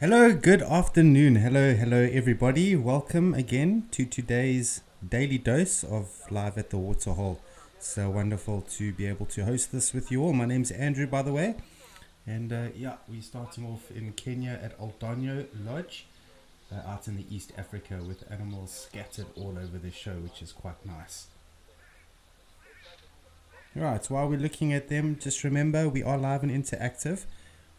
Hello, good afternoon. Hello, everybody. Welcome again to today's daily dose of Live at the Waterhole. So wonderful to be able to host this with you all. My name's Andrew, by the way. And we're starting off in Kenya at Oldonyo Lodge, out in the East Africa, with animals scattered all over the show, which is quite nice. Alright, so while we're looking at them, just remember we are live and interactive.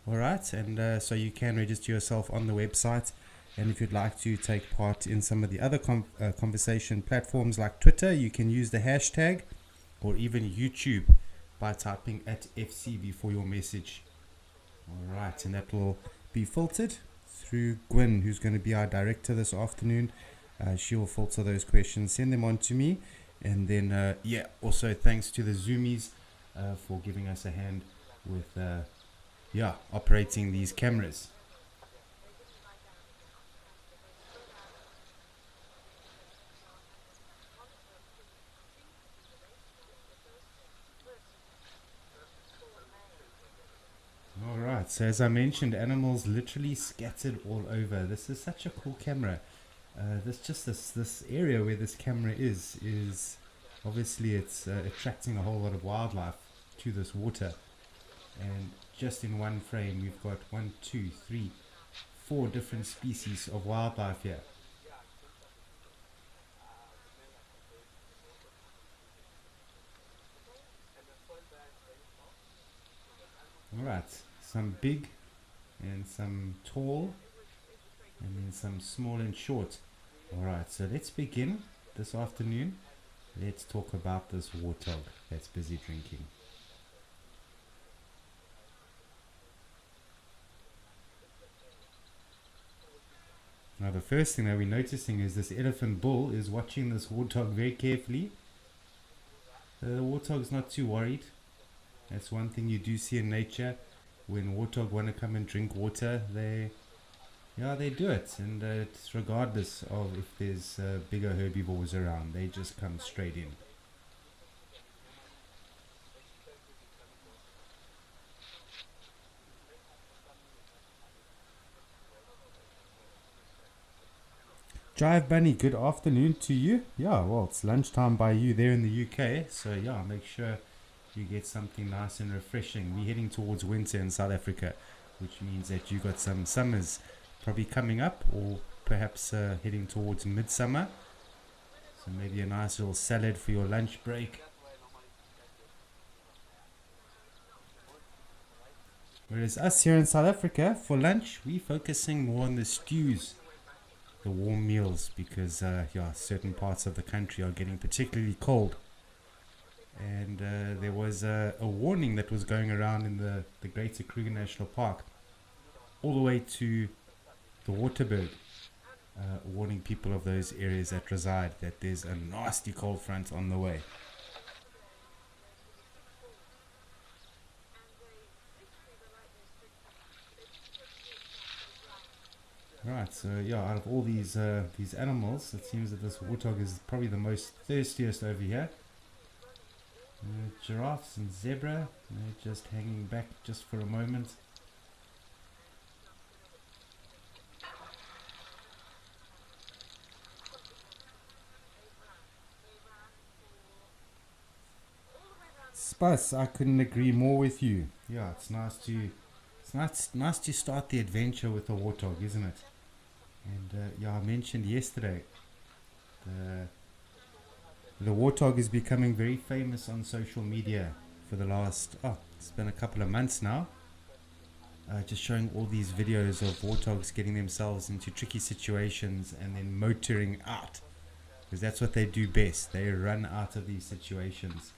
Alright, and so you can register yourself on the website, and if you'd like to take part in some of the other conversation platforms like Twitter, you can use the hashtag, or even YouTube by typing at FC before your message. Alright, and that will be filtered through Gwen, who's going to be our director this afternoon. She will filter those questions, send them on to me, and then also thanks to the Zoomies for giving us a hand with operating these cameras. Alright, so as I mentioned, animals literally scattered all over. This is such a cool camera. This area where this camera is obviously it's attracting a whole lot of wildlife to this water. And just in one frame we've got 4 different species of wildlife here. Alright, some big and some tall and then some small and short. Alright, so let's begin this afternoon. Let's talk about this warthog that's busy drinking. Now the first thing that we're noticing is this elephant bull is watching this warthog very carefully. The warthog's not too worried. That's one thing you do see in nature. When warthog want to come and drink water, they do it, and it's regardless of if there's bigger herbivores around. They just come straight in. Drive Bunny, good afternoon to you. Yeah, well, it's lunchtime by you there in the UK, so yeah, make sure you get something nice and refreshing. We're heading towards winter in South Africa, which means that you got some summers probably coming up, or perhaps heading towards midsummer. So maybe a nice little salad for your lunch break. Whereas us here in South Africa, for lunch, we're focusing more on the stews, the warm meals, because certain parts of the country are getting particularly cold. And there was a warning that was going around in the Greater Kruger National Park, all the way to the Waterberg, warning people of those areas that reside that there's a nasty cold front on the way. Right, so out of all these animals, it seems that this warthog is probably the most thirstiest over here. Giraffes and zebra, just hanging back just for a moment. Spuss, I couldn't agree more with you. Yeah, it's nice to start the adventure with a warthog, isn't it? And I mentioned yesterday, the warthog is becoming very famous on social media for the last, it's been a couple of months now. Just showing all these videos of warthogs getting themselves into tricky situations and then motoring out. Because that's what they do best. They run out of these situations.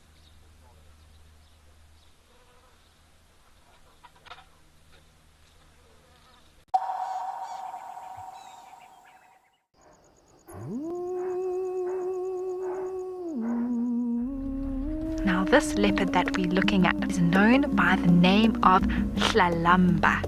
Now this leopard that we're looking at is known by the name of Hlalamba.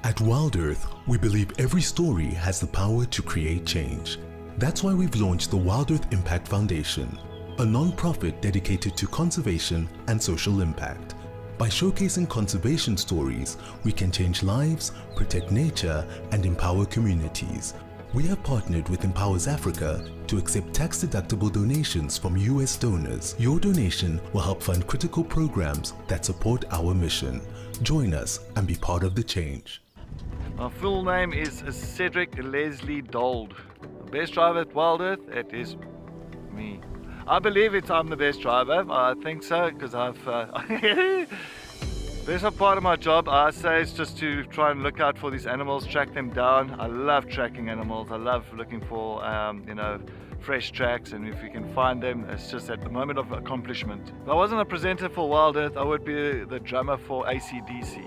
At Wild Earth, we believe every story has the power to create change. That's why we've launched the Wild Earth Impact Foundation, a non-profit dedicated to conservation and social impact. By showcasing conservation stories, we can change lives, protect nature, and empower communities. We have partnered with Empowers Africa to accept tax-deductible donations from US donors. Your donation will help fund critical programs that support our mission. Join us and be part of the change. My full name is Cedric Leslie Dold. The best driver at Wild Earth, it is me. I believe I'm the best driver. I think so because I've... Best part of my job, I say, is just to try and look out for these animals, track them down. I love tracking animals. I love looking for, fresh tracks, and if you can find them, it's just at the moment of accomplishment. If I wasn't a presenter for Wild Earth, I would be the drummer for AC/DC.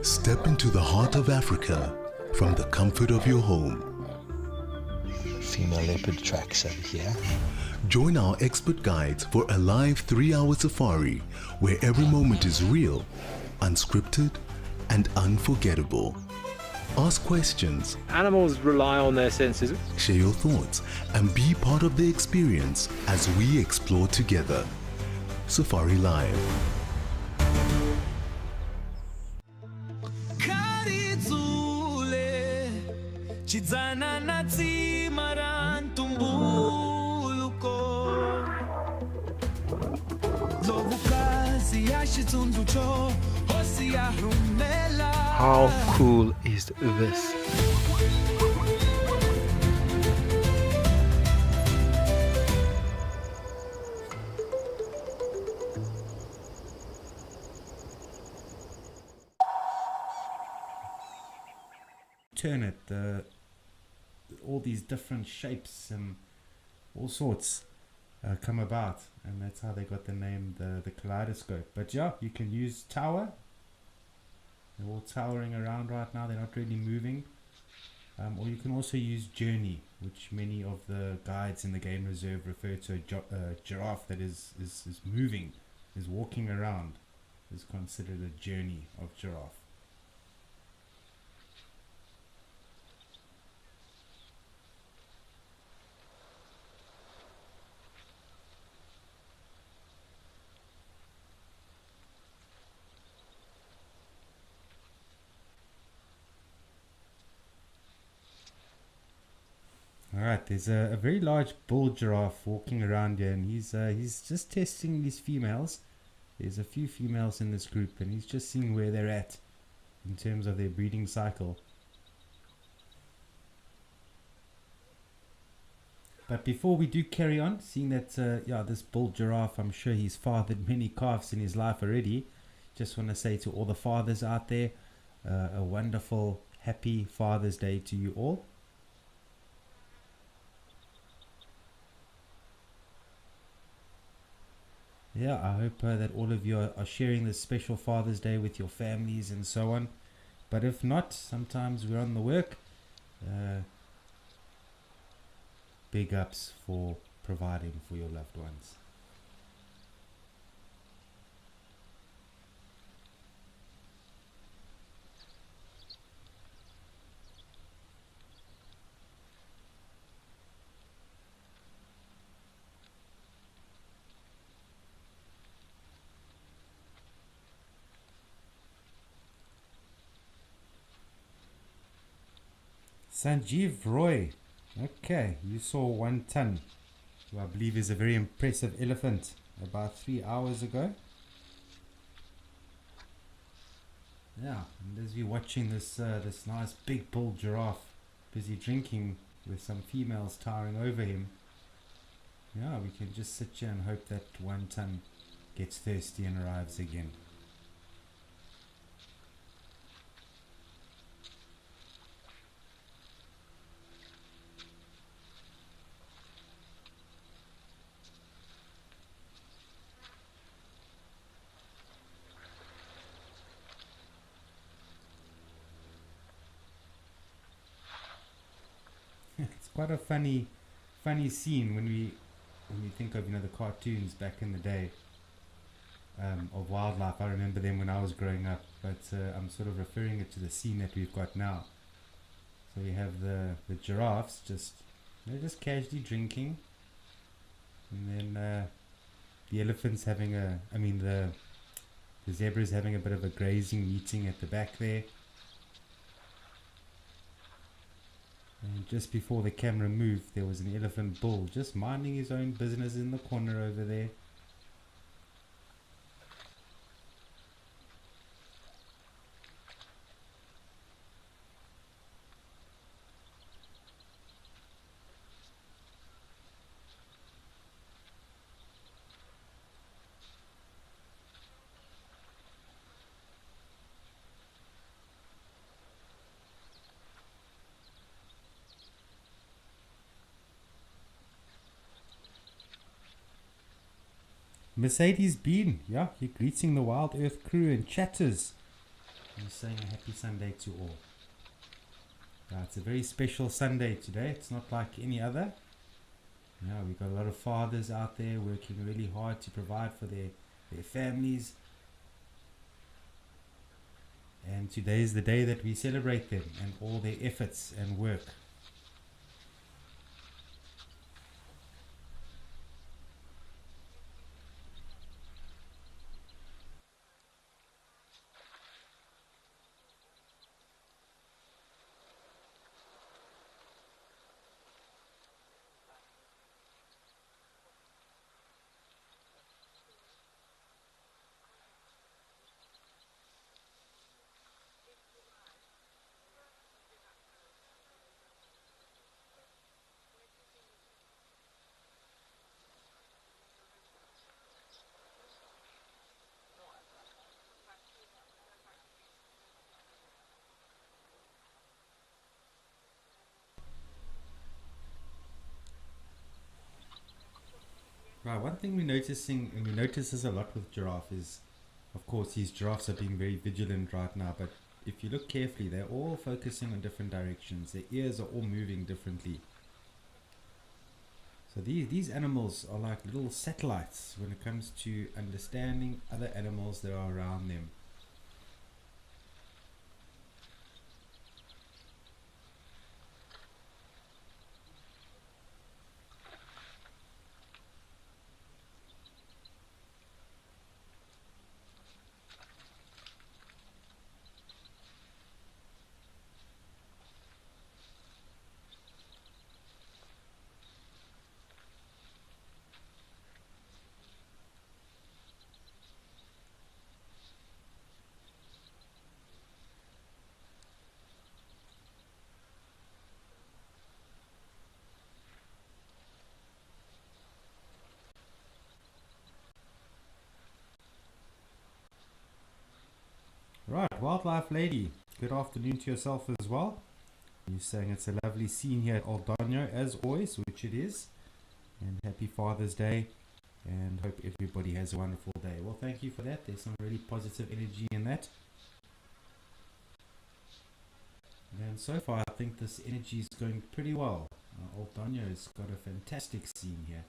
Step into the heart of Africa from the comfort of your home. Female leopard tracks over here. Join our expert guides for a live 3-hour safari where every moment is real, unscripted, and unforgettable. Ask questions. Animals rely on their senses. Share your thoughts and be part of the experience as we explore together. Safari Live. How cool is this? Turn it, all these different shapes and all sorts come about, and that's how they got the name the kaleidoscope. But yeah, you can use tower. They're all towering around right now, they're not really moving. Or you can also use journey, which many of the guides in the game reserve refer to a giraffe that is moving, is walking around, is considered a journey of giraffe. Alright, there's a very large bull giraffe walking around here, and he's just testing these females. There's a few females in this group, and he's just seeing where they're at in terms of their breeding cycle. But before we do carry on, seeing that this bull giraffe, I'm sure he's fathered many calves in his life already. Just want to say to all the fathers out there, a wonderful, happy Father's Day to you all. Yeah, I hope that all of you are sharing this special Father's Day with your families and so on. But if not, sometimes we're on the work. Big ups for providing for your loved ones. Sanjeev Roy, okay, you saw 1 ton, who I believe is a very impressive elephant, about 3 hours ago. Yeah, and as you're watching this this nice big bull giraffe busy drinking with some females towering over him, yeah, we can just sit here and hope that 1 ton gets thirsty and arrives again. It's quite a funny scene when you think of the cartoons back in the day. of wildlife. I remember them when I was growing up, but I'm sort of referring it to the scene that we've got now. So we have the giraffes they're just casually drinking, and then the elephants having the zebra's having a bit of a grazing meeting at the back there. And just before the camera moved, there was an elephant bull just minding his own business in the corner over there. Mercedes Bean, yeah, you're greeting the Wild Earth crew and chatters. I'm saying a happy Sunday to all. Yeah, it's a very special Sunday today. It's not like any other. Yeah, we've got a lot of fathers out there working really hard to provide for their families. And today is the day that we celebrate them and all their efforts and work. Right, one thing we're noticing, and we notice this a lot with giraffe, is, of course, these giraffes are being very vigilant right now, but if you look carefully, they're all focusing on different directions. Their ears are all moving differently. So these animals are like little satellites when it comes to understanding other animals that are around them. Right, wildlife lady, good afternoon to yourself as well. You're saying it's a lovely scene here at Old Donyo as always, which it is. And happy Father's Day, and hope everybody has a wonderful day. Well, thank you for that. There's some really positive energy in that. And so far, I think this energy is going pretty well. Old Donyo has got a fantastic scene here.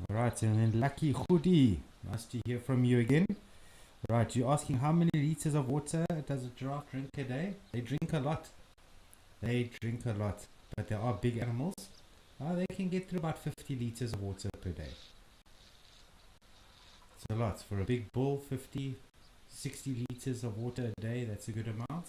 Right, and then Lucky Hoodie, nice to hear from you again. Right, you're asking how many liters of water does a giraffe drink a day? They drink a lot. They drink a lot, but they are big animals. They can get through about 50 liters of water per day. It's a lot. For a big bull, 50, 60 liters of water a day, that's a good amount.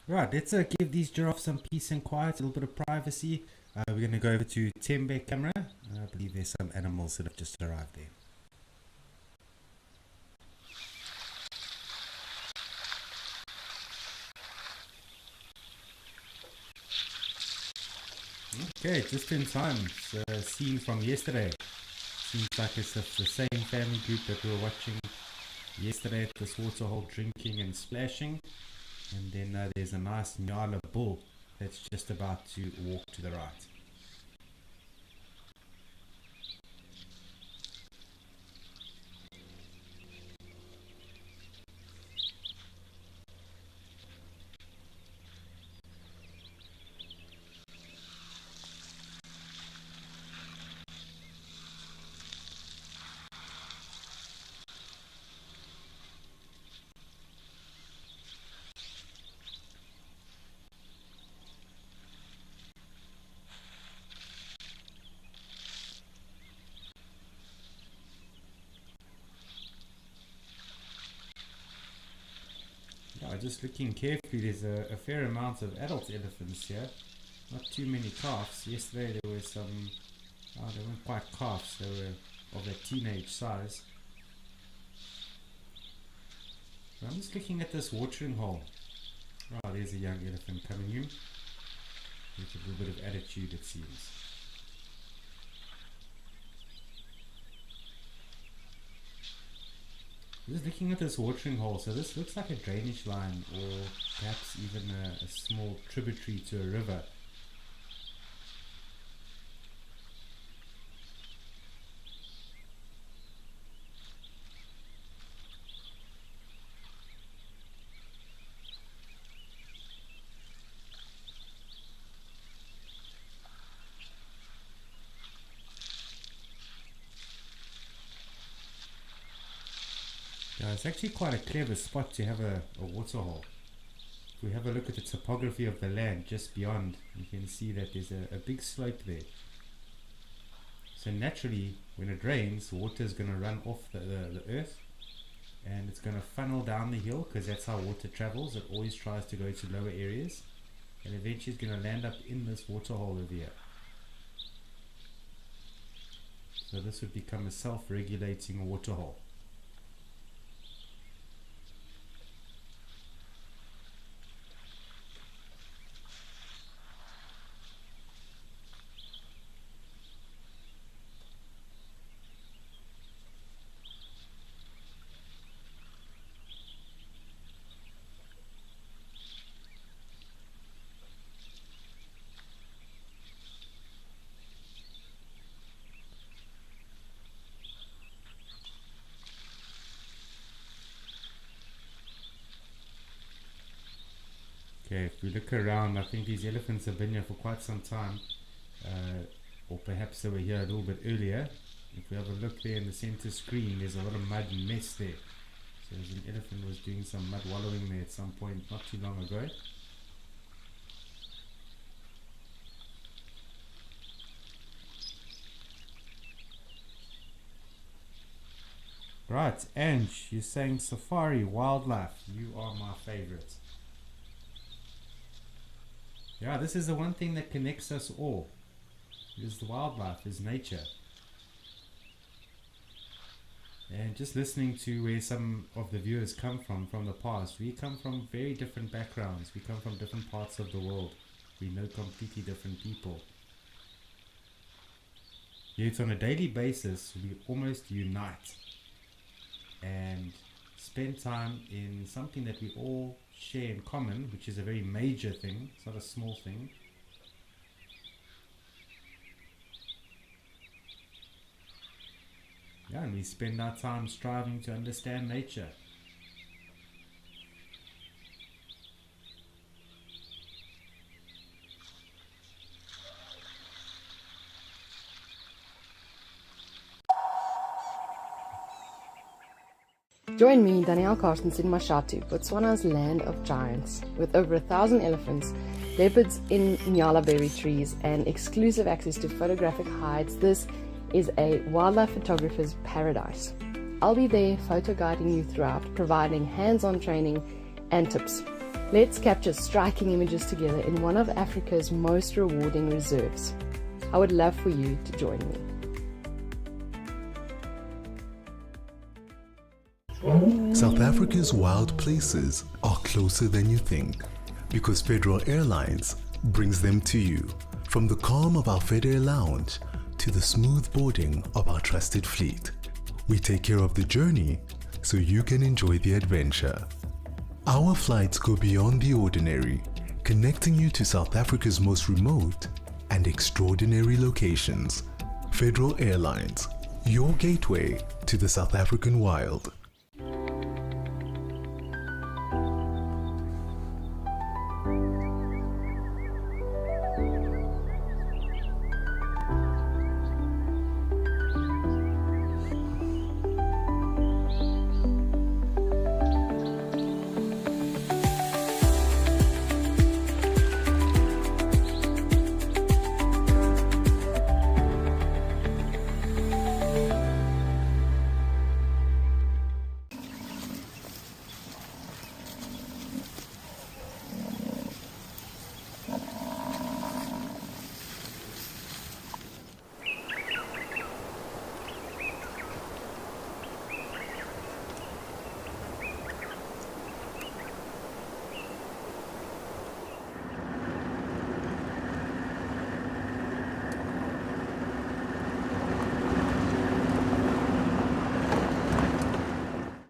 Right, let's give these giraffes some peace and quiet, a little bit of privacy. We're going to go over to Tembe camera. I believe there's some animals that have just arrived there. Okay, just in time. It's a scene from yesterday. Seems like it's the same family group that we were watching yesterday at this waterhole, drinking and splashing. And then there's a nice Nyala bull that's just about to walk to the right. Just looking carefully, there's a fair amount of adult elephants here, not too many calves. Yesterday there were some, they weren't quite calves, they were of a teenage size. I'm just looking at this watering hole. Oh, there's a young elephant coming in with a little bit of attitude, it seems. Just looking at this watering hole, so this looks like a drainage line or perhaps even a small tributary to a river. It's actually quite a clever spot to have a waterhole. If we have a look at the topography of the land just beyond, you can see that there's a big slope there. So naturally, when it rains, water is going to run off the earth and it's going to funnel down the hill, because that's how water travels. It always tries to go to lower areas and eventually it's going to land up in this waterhole over here. So this would become a self-regulating waterhole. Okay, if we look around, I think these elephants have been here for quite some time, or perhaps they were here a little bit earlier. If we have a look there in the center screen, there's a lot of mud and mess there. So there's an elephant was doing some mud wallowing there at some point not too long ago. Right, Ange, you're saying safari, wildlife, you are my favorite. Yeah, this is the one thing that connects us all, is the wildlife, is nature. And just listening to where some of the viewers come from the past, we come from very different backgrounds, we come from different parts of the world, we know completely different people. Yet on a daily basis, we almost unite and spend time in something that we all share in common, which is a very major thing, it's not a small thing. Yeah, and we spend our time striving to understand nature. Join me, Danielle Carstens, in Mashatu, Botswana's land of giants, with over 1,000 elephants, leopards in nyala berry trees, and exclusive access to photographic hides. This is a wildlife photographer's paradise. I'll be there photo guiding you throughout, providing hands-on training and tips. Let's capture striking images together in one of Africa's most rewarding reserves. I would love for you to join me. South Africa's wild places are closer than you think, because Federal Airlines brings them to you. From the calm of our Fed Air Lounge to to the smooth boarding of our trusted fleet. We take care of the journey so you can enjoy the adventure. Our flights go beyond the ordinary, connecting you to South Africa's most remote and extraordinary locations. Federal Airlines, your gateway to the South African wild.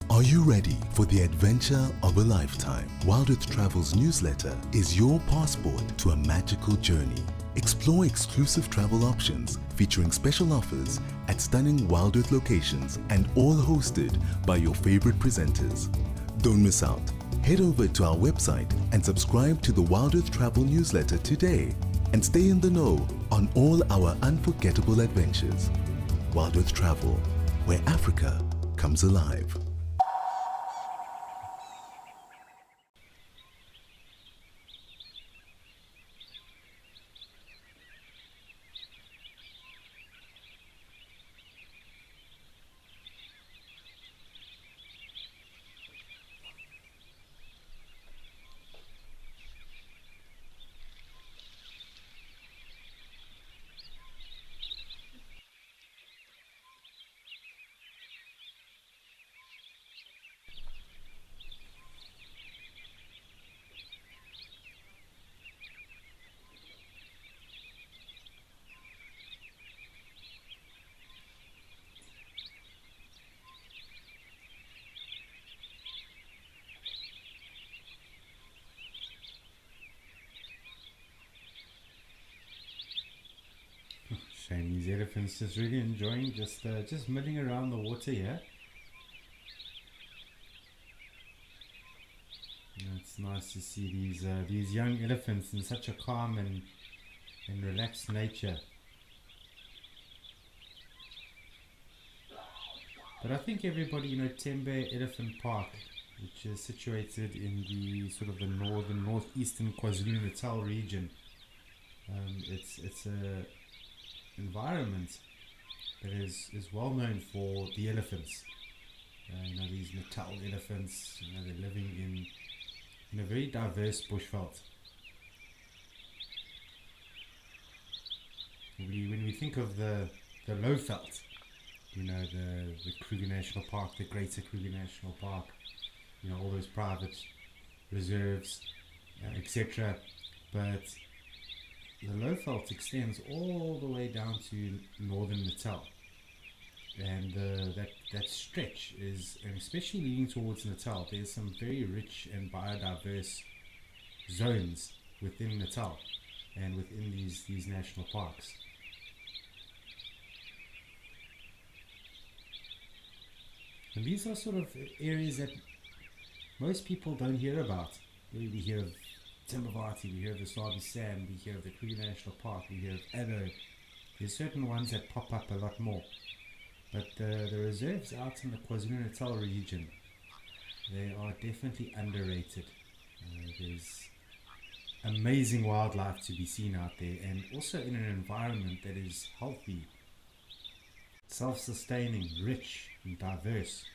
Are you ready for the adventure of a lifetime? Wild Earth Travel's newsletter is your passport to a magical journey. Explore exclusive travel options featuring special offers at stunning Wild Earth locations and all hosted by your favorite presenters. Don't miss out. Head over to our website and subscribe to the Wild Earth Travel newsletter today and stay in the know on all our unforgettable adventures. Wild Earth Travel, where Africa comes alive. Shame these elephants just really enjoying just milling around the water here. It's nice to see these young elephants in such a calm and relaxed nature. But I think everybody, Tembe Elephant Park, which is situated in the sort of the northeastern KwaZulu-Natal region, it's a environment that is well known for the elephants. These Natal elephants, they're living in a very diverse bushveld. When we think of the Lowveld, the Kruger National Park, the Greater Kruger National Park, all those private reserves, etc. But the Lowveld extends all the way down to northern Natal, and that stretch is, and especially leading towards Natal, there's some very rich and biodiverse zones within Natal and within these national parks. And these are sort of areas that most people don't hear about. We hear of Timbavati, we hear of the Sabi Sam, we hear of the Kruger National Park, we hear of Addo. There's certain ones that pop up a lot more. But the reserves out in the KwaZulu-Natal region, they are definitely underrated. There's amazing wildlife to be seen out there, and also in an environment that is healthy, self-sustaining, rich and diverse.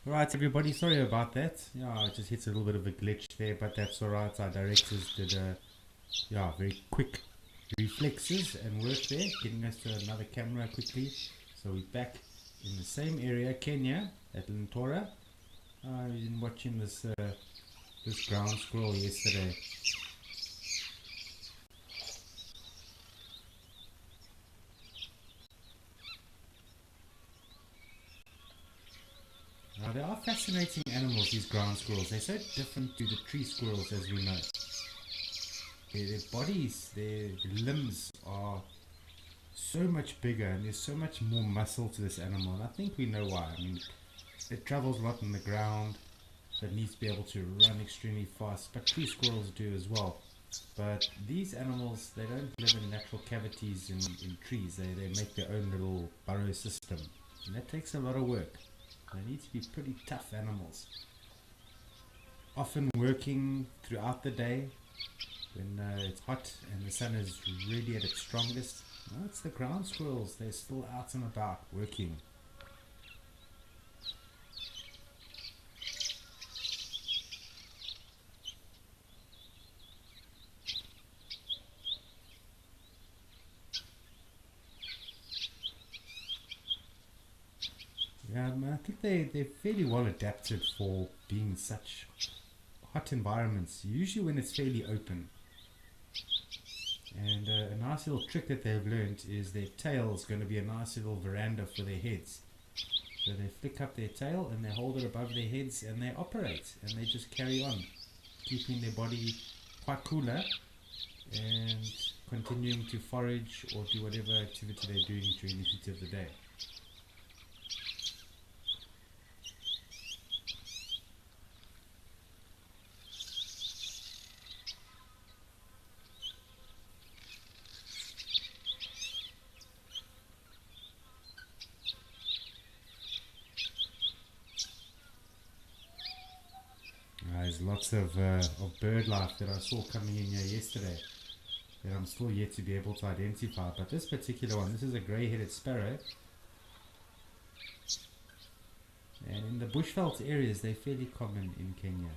Alright everybody, sorry about that. Yeah, it just hits a little bit of a glitch there, but that's alright. Our directors did very quick reflexes and work there, getting us to another camera quickly. So we're back in the same area, Kenya, at Lentora. We've been watching this ground squirrel yesterday. Now they are fascinating animals, these ground squirrels. They're so different to the tree squirrels as we know. Their bodies, their limbs are so much bigger and there's so much more muscle to this animal, and I think we know why. I mean, it travels a lot on the ground, so it needs to be able to run extremely fast, but tree squirrels do as well. But these animals, they don't live in natural cavities in trees. They make their own little burrow system, and that takes a lot of work. They need to be pretty tough animals, often working throughout the day when it's hot and the sun is really at its strongest. No, it's the ground squirrels, they're still out and about working. Yeah, I think they're fairly well adapted for being in such hot environments, usually when it's fairly open. And a nice little trick that they've learned is their tail is going to be a nice little veranda for their heads. So they flick up their tail and they hold it above their heads and they operate and they just carry on, keeping their body quite cooler and continuing to forage or do whatever activity they're doing during the heat of the day. There's lots of bird life that I saw coming in here yesterday that I'm still yet to be able to identify, but this particular one, this is a grey-headed sparrow, and in the bushveld areas they're fairly common in Kenya.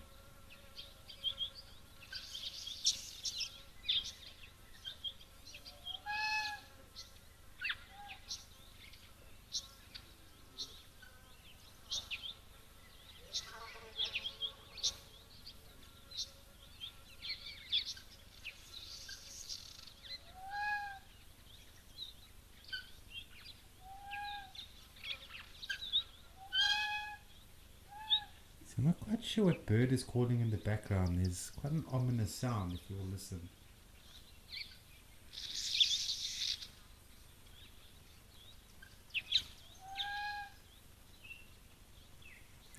I'm not quite sure what bird is calling in the background. There's quite an ominous sound if you'll listen.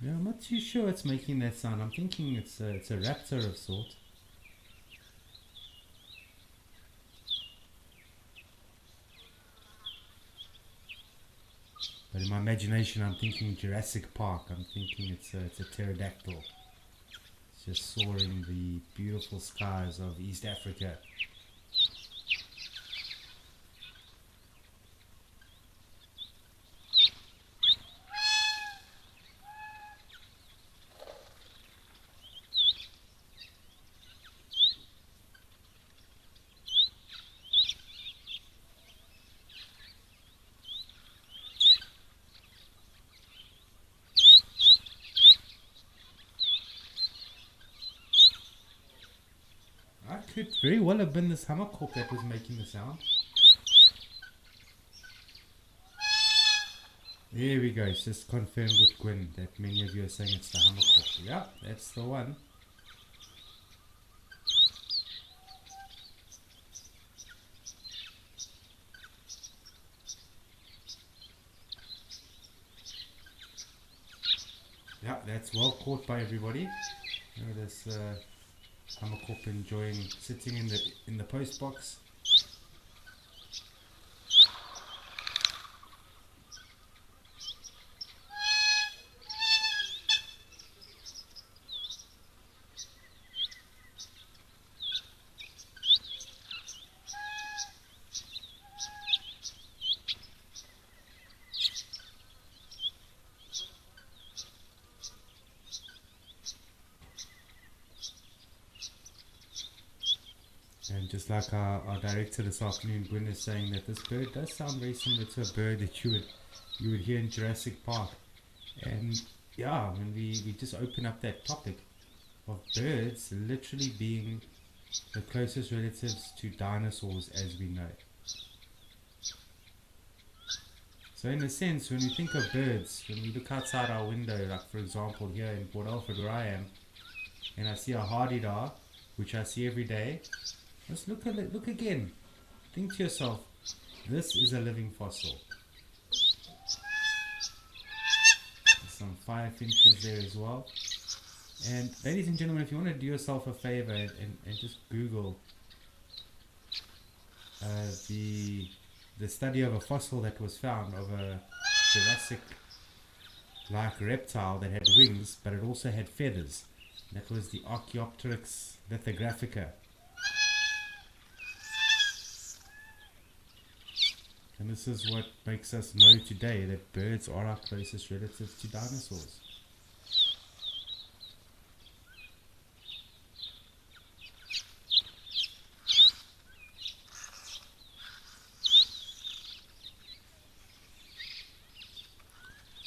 Yeah, I'm not too sure it's making that sound. I'm thinking it's a raptor of sort. But in my imagination, I'm thinking Jurassic Park. I'm thinking it's a pterodactyl. It's just soaring the beautiful skies of East Africa. Could very well have been this hammercorp that was making the sound. There we go, it's just confirmed with Gwyn that many of you are saying it's the hammercorp. Yeah, that's the one. that's well caught by everybody. You know, this hamakop enjoying sitting in the post box. And just like our director this afternoon, Gwyn, is saying that this bird does sound very similar to a bird that you would hear in Jurassic Park. And yeah, when we just open up that topic of birds literally being the closest relatives to dinosaurs as we know. So in a sense, when we think of birds, when we look outside our window, like for example here in Port Alfred where I am, and I see a hardy-dar, which I see every day, just look at it, look again. Think to yourself, this is a living fossil. There's some firefinches there as well. And ladies and gentlemen, if you want to do yourself a favor and just Google the study of a fossil that was found of a Jurassic-like reptile that had wings, but it also had feathers. That was the Archaeopteryx lithographica. And this is what makes us know today that birds are our closest relatives to dinosaurs.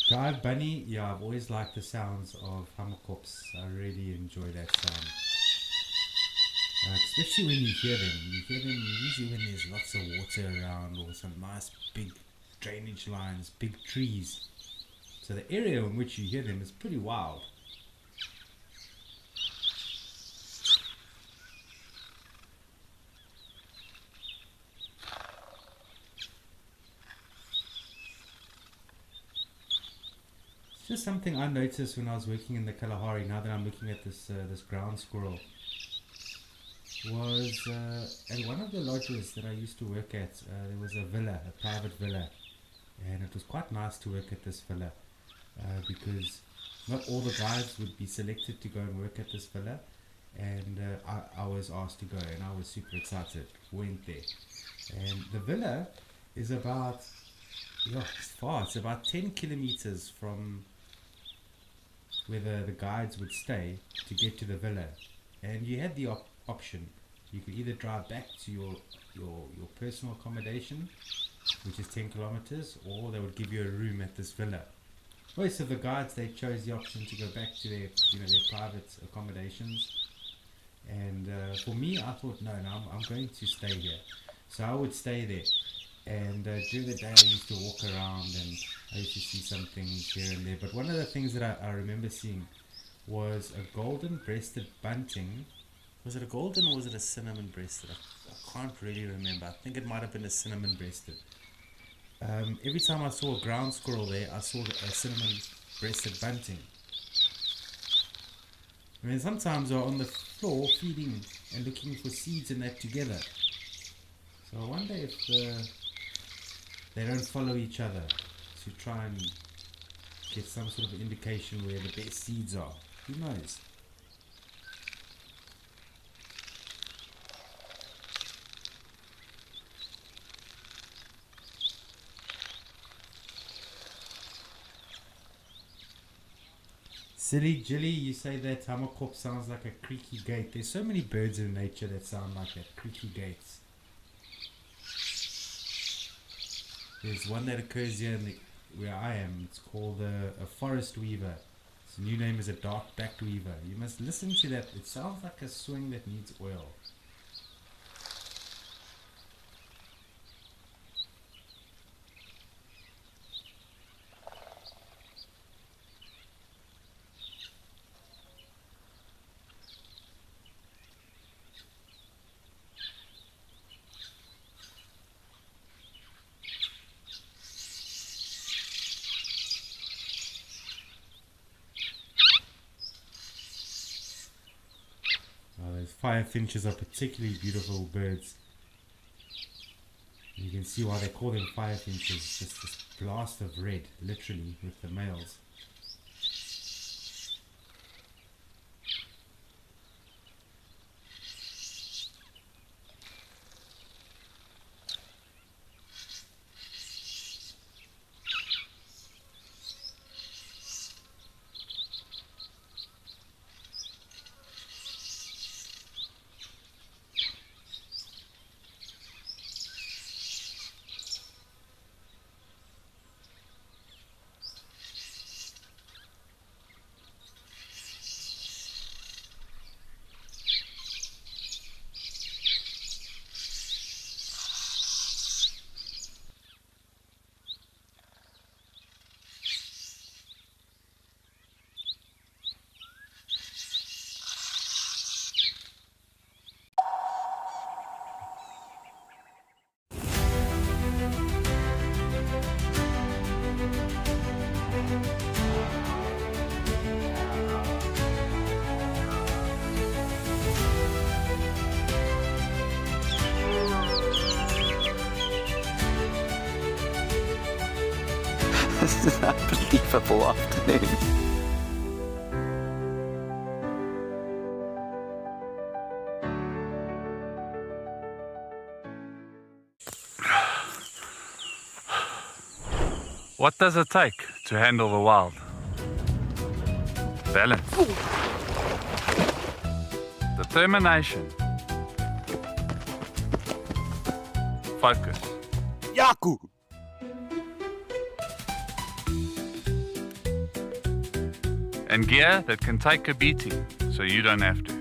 Dive bunny, yeah, I've always liked the sounds of hamakops. I really enjoy that sound. Especially when you hear them. You hear them usually when there's lots of water around or some nice big drainage lines, big trees. So the area in which you hear them is pretty wild. It's just something I noticed when I was working in the Kalahari, now that I'm looking at this ground squirrel. Was at one of the lodges that I used to work at, there was a villa, a private villa, and it was quite nice to work at this villa because not all the guides would be selected to go and work at this villa, and I was asked to go, and I was super excited, went there. And the villa is about, it's far, it's about 10 kilometers from where the guides would stay to get to the villa, and you had the option. You could either drive back to your personal accommodation, which is 10 kilometers, or they would give you a room at this villa. Most of the guides, they chose the option to go back to their private accommodations, and for me, I thought no, I'm going to stay here. So I would stay there, and during the day I used to walk around and I used to see some things here and there. But one of the things that I remember seeing was a golden-breasted bunting. Was it a golden or was it a cinnamon-breasted? I can't really remember. I think it might have been a cinnamon-breasted. Every time I saw a ground squirrel there, I saw a cinnamon-breasted bunting. I mean, sometimes they're on the floor feeding and looking for seeds and that together. So I wonder if they don't follow each other to try and get some sort of indication where the best seeds are. Who knows? Silly Jilly, you say that hamakop sounds like a creaky gate. There's so many birds in nature that sound like that, creaky gates. There's one that occurs here where I am. It's called a forest weaver. Its new name is a dark-backed weaver. You must listen to that. It sounds like a swing that needs oil. Those firefinches are particularly beautiful birds. You can see why they call them firefinches. It's just this blast of red, literally, with the males. This is an unbelievable afternoon. What does it take to handle the wild? Balance. Determination. Focus. Yaku! And gear that can take a beating so you don't have to.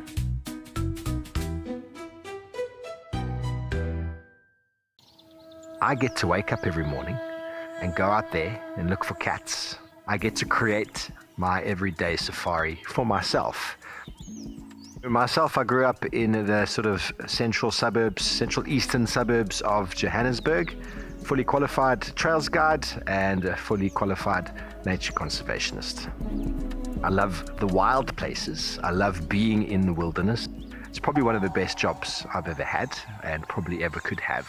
I get to wake up every morning and go out there and look for cats. I get to create my everyday safari for myself. I grew up in the sort of central eastern suburbs of Johannesburg, fully qualified trails guide and a fully qualified nature conservationist. I love the wild places. I love being in the wilderness. It's probably one of the best jobs I've ever had and probably ever could have.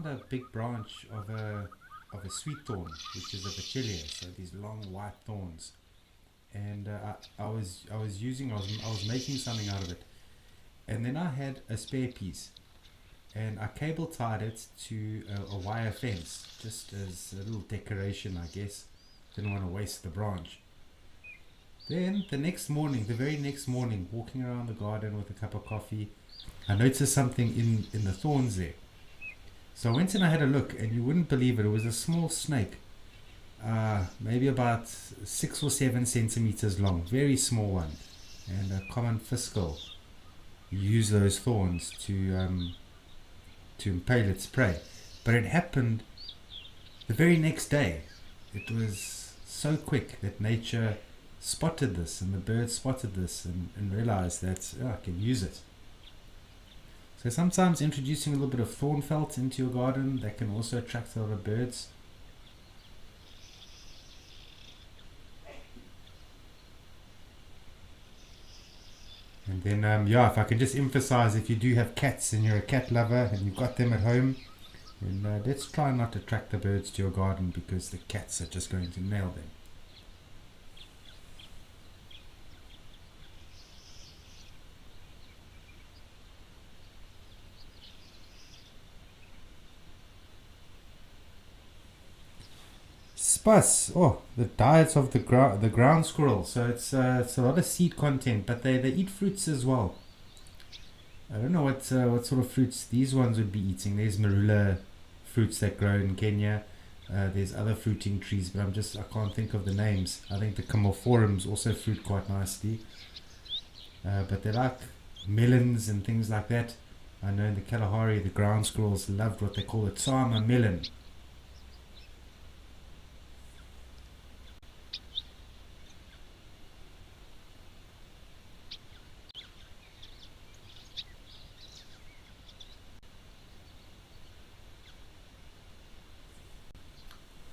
A big branch of a sweet thorn, which is a vitellia, so these long white thorns, and I was making something out of it, and then I had a spare piece, and I cable tied it to a wire fence, just as a little decoration, I guess. Didn't want to waste the branch. Then the very next morning, walking around the garden with a cup of coffee, I noticed something in the thorns there. So I went and I had a look, and you wouldn't believe it. It was a small snake, maybe about 6 or 7 centimeters long, very small one, and a common fiscal. You use those thorns to impale its prey. But it happened the very next day. It was so quick that nature spotted this, and the birds spotted this, and realized that I can use it. So sometimes introducing a little bit of thorn felt into your garden, that can also attract a lot of birds. And then, if I can just emphasize, if you do have cats and you're a cat lover and you've got them at home, then let's try not to attract the birds to your garden, because the cats are just going to nail them. Spuss. Oh, the diets of the ground squirrel. So it's a lot of seed content, but they eat fruits as well. I don't know what sort of fruits these ones would be eating. There's marula fruits that grow in Kenya. There's other fruiting trees, but I can't think of the names. I think the camelforums also fruit quite nicely. But they like melons and things like that. I know in the Kalahari, the ground squirrels loved what they call a tsama melon.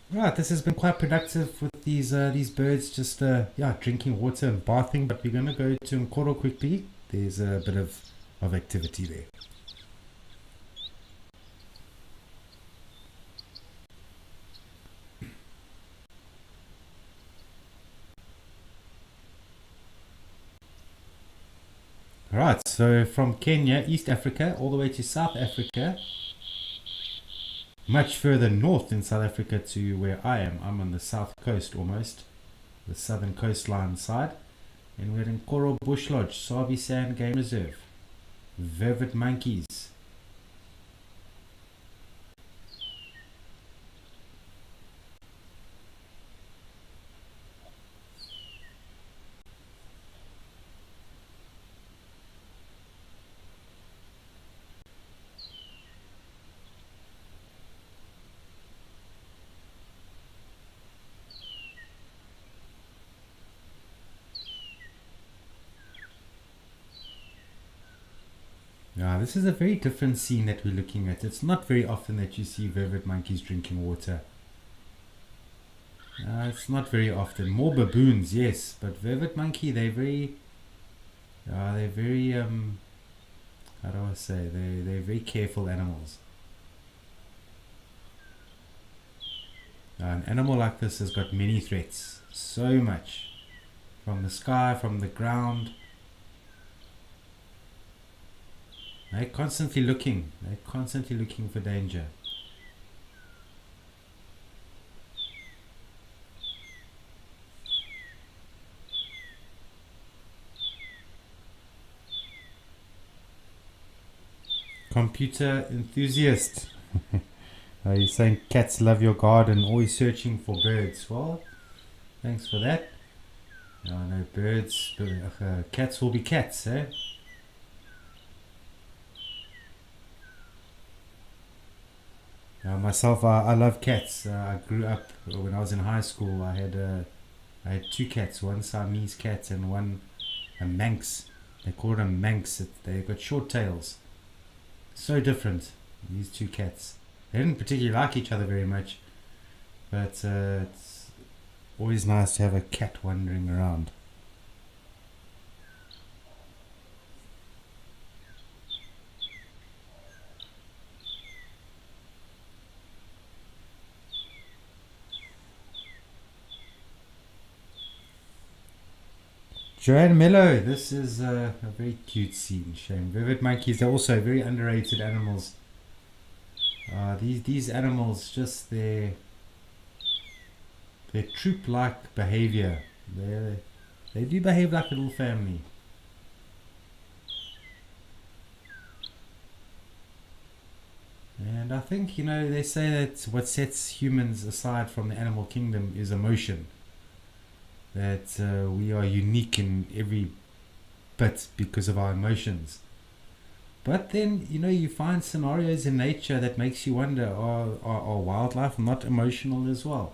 Right, this has been quite productive with these birds just drinking water and bathing, but we're going to go to Nkoro quickly. There's a bit of activity there. Alright, so from Kenya, East Africa, all the way to South Africa, much further north in South Africa to where I am. I'm on the south coast almost, the southern coastline side, and we're in Nkoro Bush Lodge, Sabi Sand Game Reserve. Vervet monkeys. Now, this is a very different scene that we're looking at. It's not very often that you see vervet monkeys drinking water. It's not very often. More baboons, yes, but vervet monkey, they're very, how do I say, they're very careful animals. An animal like this has got many threats, so much, from the sky, from the ground. They're constantly looking for danger. Computer enthusiast. Are you saying cats love your garden, always searching for birds? Well, thanks for that. No birds, cats will be cats, eh? Myself, I love cats. I grew up, when I was in high school, I had two cats, one Siamese cat and one a Manx. They called them Manx. They got short tails. So different, these two cats. They didn't particularly like each other very much, but it's always nice to have a cat wandering around. Joanne Mello, this is a very cute scene. Shame. Vervet monkeys, they're also very underrated animals. These animals, just their troop-like behavior. They do behave like a little family. And I think, they say that what sets humans aside from the animal kingdom is emotion. That we are unique in every bit because of our emotions. But then, you find scenarios in nature that makes you wonder, are wildlife not emotional as well?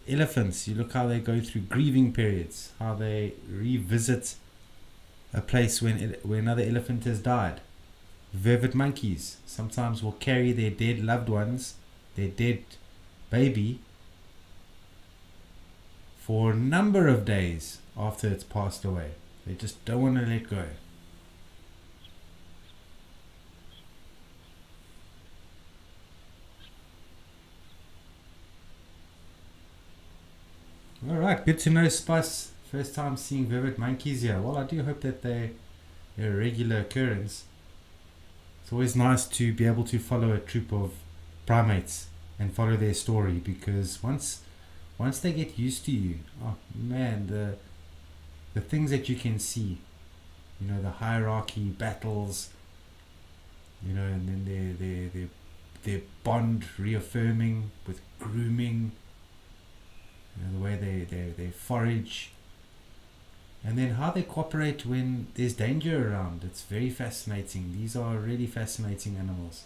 Elephants, you look how they go through grieving periods, how they revisit a place when another elephant has died. Vervet monkeys sometimes will carry their dead loved ones, their dead baby, for a number of days after it's passed away. They just don't want to let go. Alright, good to know, Spice. First time seeing vervet monkeys here. Well, I do hope that they're a regular occurrence. It's always nice to be able to follow a troop of primates and follow their story, because once once they get used to you, oh man, the things that you can see, you know, the hierarchy, battles, you know, and then their bond reaffirming with grooming, you know, the way they forage, and then how they cooperate when there's danger around. It's very fascinating. These are really fascinating animals.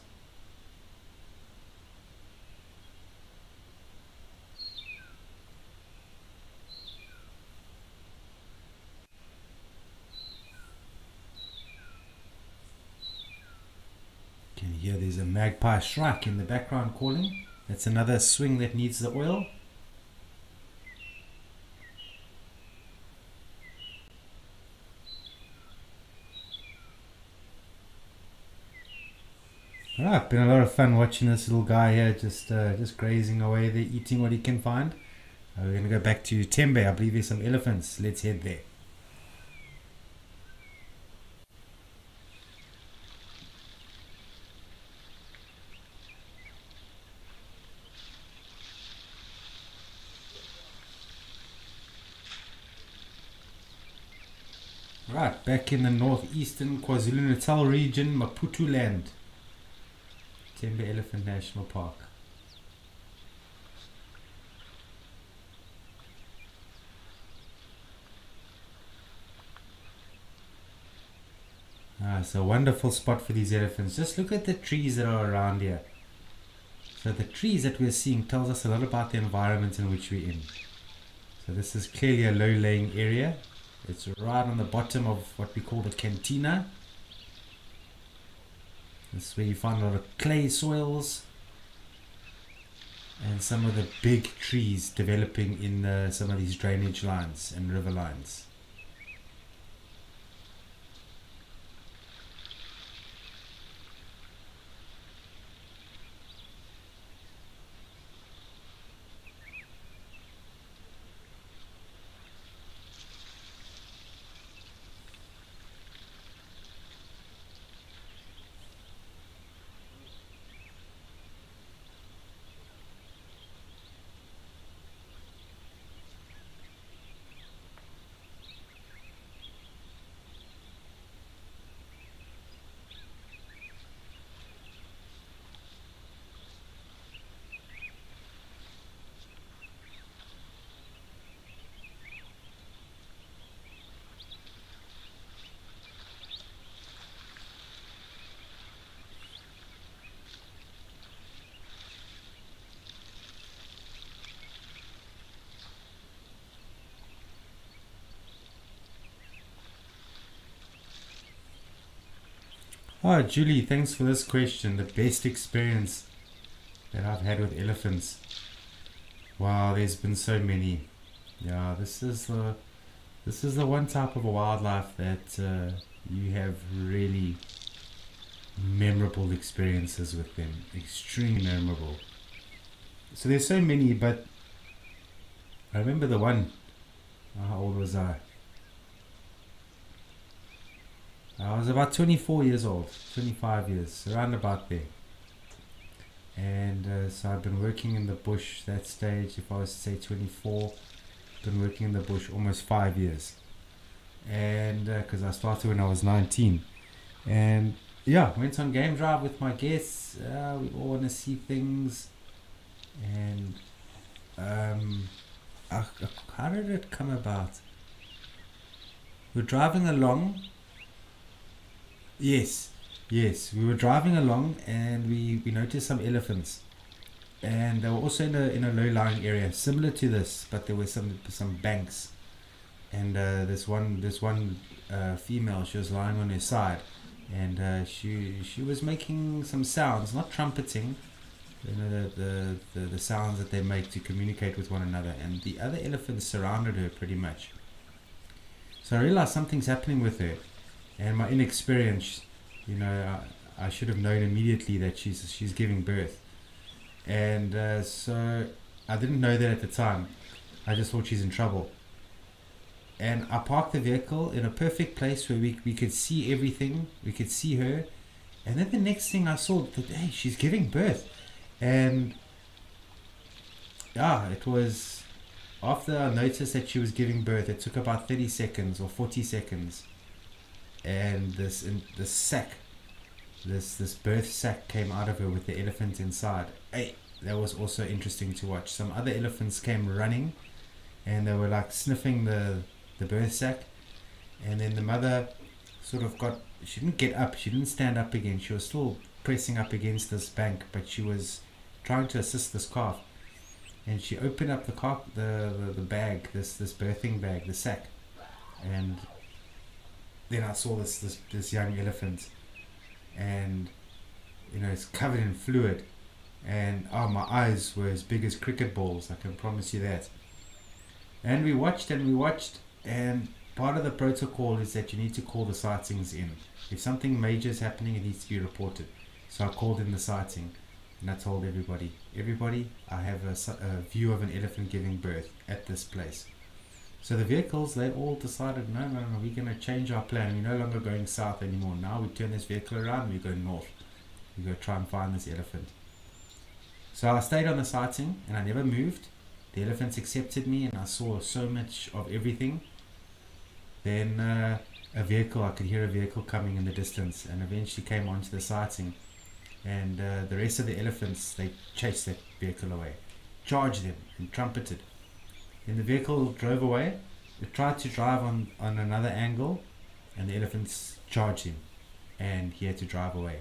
Can you hear there's a magpie shrike in the background calling? That's another swing that needs the oil. Alright, been a lot of fun watching this little guy here just grazing away there, eating what he can find. We're going to go back to Tembe. I believe there's some elephants. Let's head there. Right, back in the northeastern KwaZulu-Natal region, Maputo land. Tembe Elephant National Park. It's a wonderful spot for these elephants. Just look at the trees that are around here. So the trees that we're seeing tells us a lot about the environment in which we're in. So this is clearly a low-laying area. It's right on the bottom of what we call the cantina. This is where you find a lot of clay soils and some of the big trees developing in some of these drainage lines and river lines. Oh, Julie, thanks for this question. The best experience that I've had with elephants. Wow, there's been so many. Yeah, this is the one type of wildlife that you have really memorable experiences with them. Extremely memorable. So there's so many, but I remember the one. How old was I? I was about 24 years old, 25 years, around about there. And so I've been working in the bush that stage. If I was to say 24, been working in the bush almost 5 years. And because I started when I was 19. And yeah, went on game drive with my guests. We all want to see things. And how did it come about? We're driving along. Yes, we were driving along and we noticed some elephants, and they were also in a low-lying area similar to this, but there were some banks, and this one female, she was lying on her side, and she was making some sounds, not trumpeting, you know, the sounds that they make to communicate with one another, and the other elephants surrounded her pretty much. So I realized something's happening with her. And my inexperience, you know, I should have known immediately that she's giving birth. And so I didn't know that at the time. I just thought she's in trouble. And I parked the vehicle in a perfect place where we could see everything. We could see her. And then the next thing I saw, that, hey, she's giving birth. And yeah, it was after I noticed that she was giving birth, it took about 30 seconds or 40 seconds, and this birth sac came out of her with the elephant inside. Hey, that was also interesting to watch. Some other elephants came running, and they were like sniffing the birth sac, and then the mother sort of she didn't get up, she didn't stand up again, she was still pressing up against this bank, but she was trying to assist this calf, and she opened up the bag, this birthing bag, the sack, and then I saw this young elephant, and it's covered in fluid, and my eyes were as big as cricket balls, I can promise you that. And we watched, and part of the protocol is that you need to call the sightings in. If something major is happening, it needs to be reported. So I called in the sighting, and I told everybody, I have a view of an elephant giving birth at this place. So the vehicles, they all decided, no, we're going to change our plan. We're no longer going south anymore. Now we turn this vehicle around, we go north. We go try and find this elephant. So I stayed on the sighting, and I never moved. The elephants accepted me, and I saw so much of everything. Then I could hear a vehicle coming in the distance, and eventually came onto the sighting. And the rest of the elephants, they chased that vehicle away, charged them and trumpeted. Then the vehicle drove away. It tried to drive on another angle, and the elephants charged him, and he had to drive away.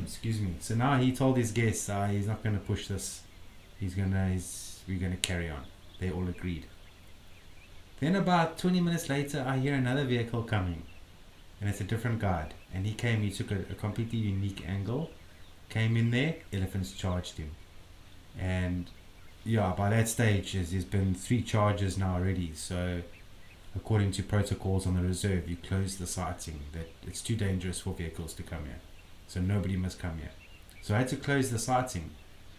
Excuse me. So now he told his guests, he's not going to push this. We're going to carry on. They all agreed. Then about 20 minutes later, I hear another vehicle coming, and it's a different guide. And he took a completely unique angle, came in there, elephants charged him. And yeah, by that stage, there's been 3 charges now already. So according to protocols on the reserve, you close the sighting, that it's too dangerous for vehicles to come here. So nobody must come here. So I had to close the sighting,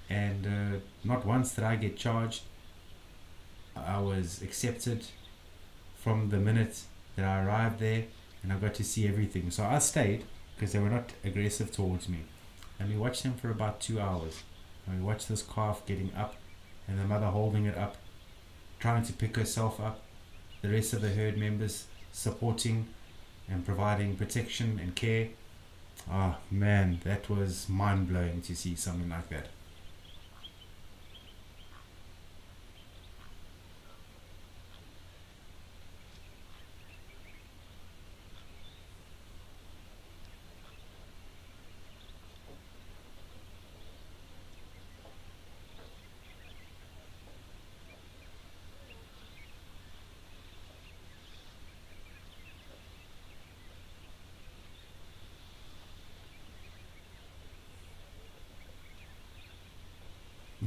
and not once did I get charged. I was accepted from the minute that I arrived there, and I got to see everything. So I stayed because they were not aggressive towards me, and we watched them for about 2 hours. And we watched this calf getting up, and the mother holding it up, trying to pick herself up, the rest of the herd members supporting and providing protection and care. Oh man, that was mind-blowing to see something like that.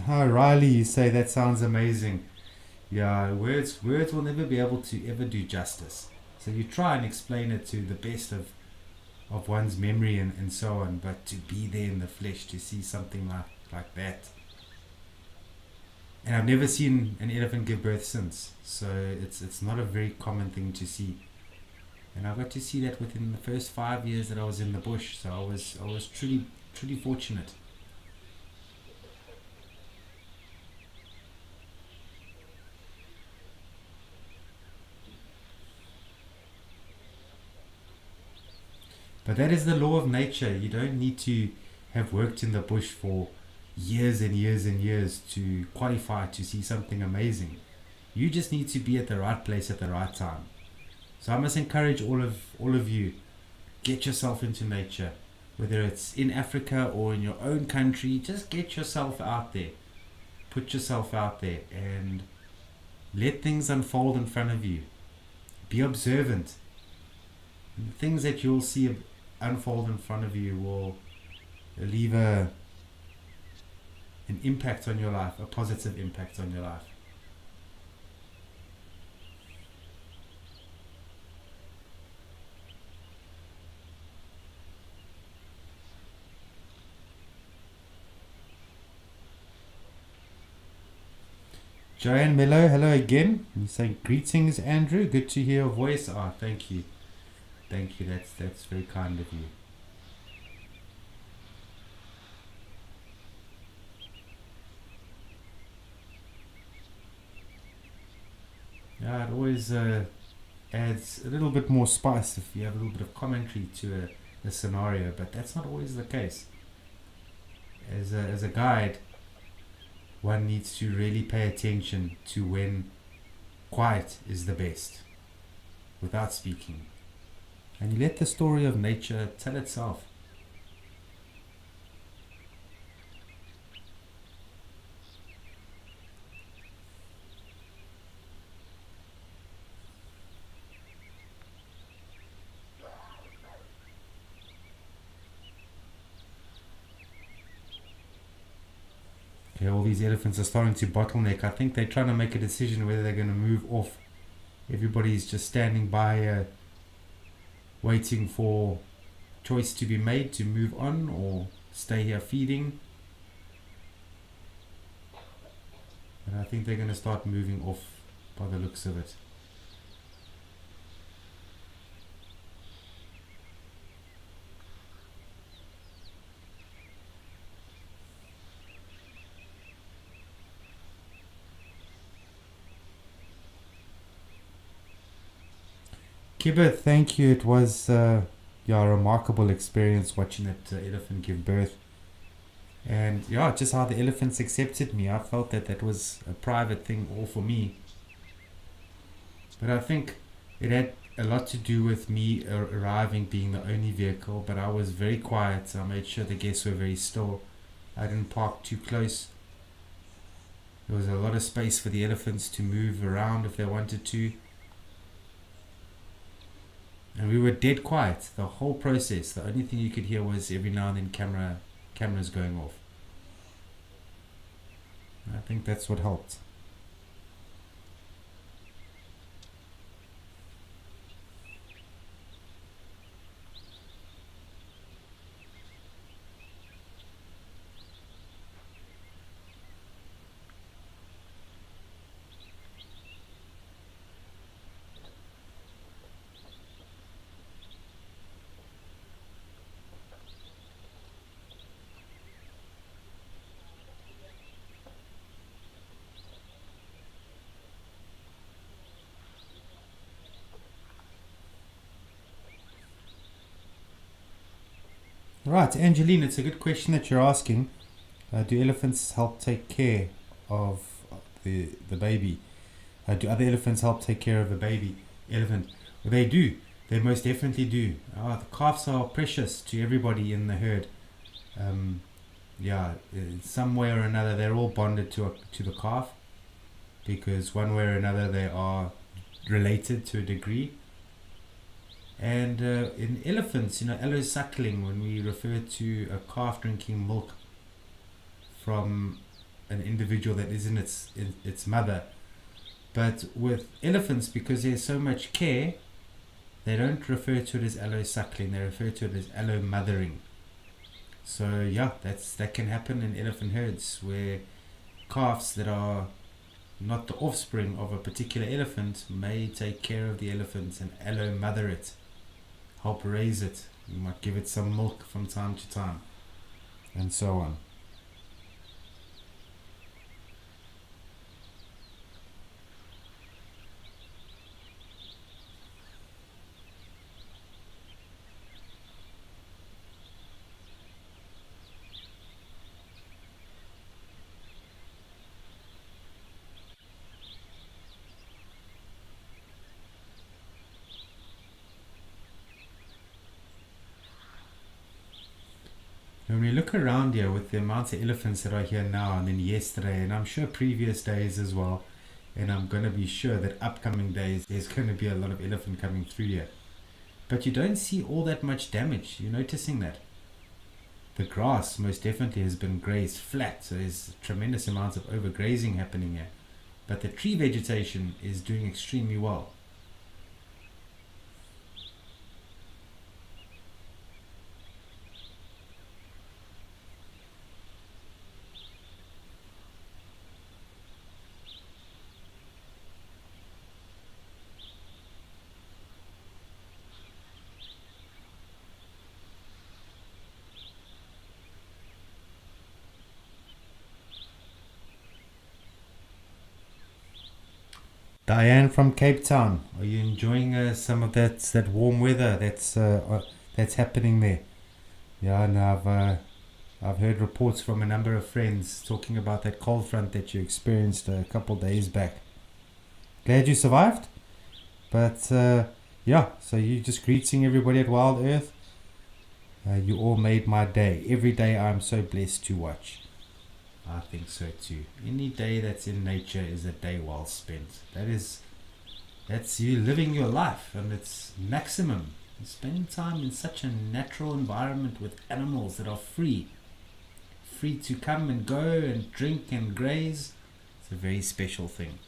Hi Riley, you say that sounds amazing. Yeah, words will never be able to ever do justice. So you try and explain it to the best of one's memory and so on, but to be there in the flesh, to see something like that. And I've never seen an elephant give birth since, so it's not a very common thing to see. And I got to see that within the first 5 years that I was in the bush, so I was truly fortunate. But that is the law of nature. You don't need to have worked in the bush for years and years and years to qualify to see something amazing. You just need to be at the right place at the right time. So I must encourage all of you, get yourself into nature, whether it's in Africa or in your own country. Just get yourself out there, put yourself out there, and let things unfold in front of you. Be observant. And the things that you'll see unfold in front of you will leave an impact on your life, a positive impact on your life. Joanne Mello, hello again. You say greetings, Andrew. Good to hear your voice. Thank you. Thank you. That's very kind of you. Yeah, it always adds a little bit more spice if you have a little bit of commentary to a scenario, but that's not always the case. As a guide, one needs to really pay attention to when quiet is the best, without speaking. And you let the story of nature tell itself. Okay, all these elephants are starting to bottleneck. I think they're trying to make a decision whether they're going to move off. Everybody's just standing by, waiting for choice to be made to move on or stay here feeding. But I think they're going to start moving off by the looks of it. Kibber, thank you. It was a remarkable experience watching that elephant give birth. And yeah, just how the elephants accepted me. I felt that was a private thing all for me. But I think it had a lot to do with me arriving being the only vehicle. But I was very quiet. I made sure the guests were very still. I didn't park too close. There was a lot of space for the elephants to move around if they wanted to. And we were dead quiet the whole process. The only thing you could hear was every now and then cameras going off. I think that's what helped. Right, Angeline, it's a good question that you're asking. Do elephants help take care of the baby? Do other elephants help take care of a baby elephant? Well, they do. They most definitely do. The calves are precious to everybody in the herd. In some way or another, they're all bonded to the calf, because one way or another they are related to a degree. And in elephants, allosuckling, when we refer to a calf drinking milk from an individual that isn't its mother. But with elephants, because there's so much care, they don't refer to it as allosuckling, they refer to it as allomothering. So yeah, that can happen in elephant herds, where calves that are not the offspring of a particular elephant may take care of the elephant and allomother it, help raise it. You might give it some milk from time to time, and so on. When we look around here with the amount of elephants that are here now, and then yesterday, and I'm sure previous days as well, and I'm going to be sure that upcoming days there's going to be a lot of elephant coming through here. But you don't see all that much damage. You're noticing that the grass most definitely has been grazed flat, so there's tremendous amounts of overgrazing happening here. But the tree vegetation is doing extremely well. Diane from Cape Town, are you enjoying some of that warm weather that's happening there? Yeah, and I've heard reports from a number of friends talking about that cold front that you experienced a couple days back. Glad you survived. But yeah, so you just greeting everybody at Wild Earth. You all made my day. Every day I'm so blessed to watch. I think so too. Any day that's in nature is a day well spent. That's you living your life, and it's maximum. You're spending time in such a natural environment with animals that are free to come and go and drink and graze. It's a very special thing.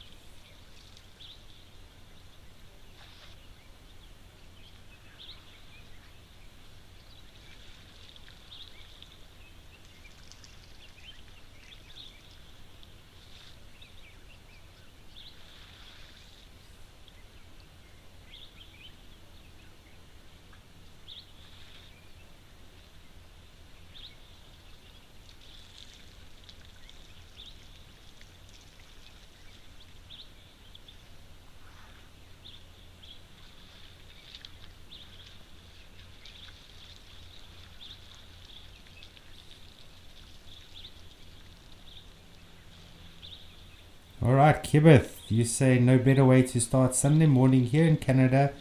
Alright, Kibeth, you say no better way to start Sunday morning here in Canada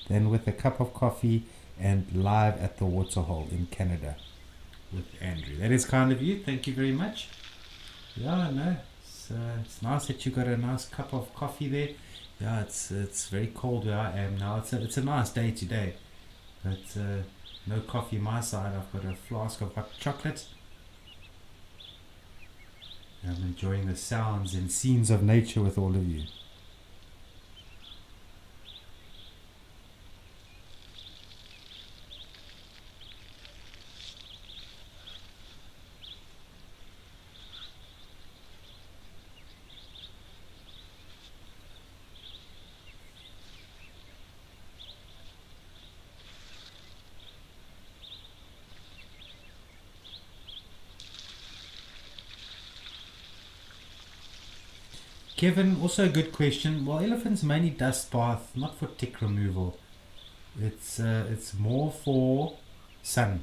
than with a cup of coffee and live at the waterhole in Canada with Andrew. That is kind of you. Thank you very much. Yeah, no, it's nice that you got a nice cup of coffee there. Yeah, it's very cold where I am now. It's a nice day today, but no coffee my side. I've got a flask of hot chocolate. I'm enjoying the sounds and scenes of nature with all of you. Kevin, also a good question. Well, elephants mainly dust bath, not for tick removal. It's more for sun.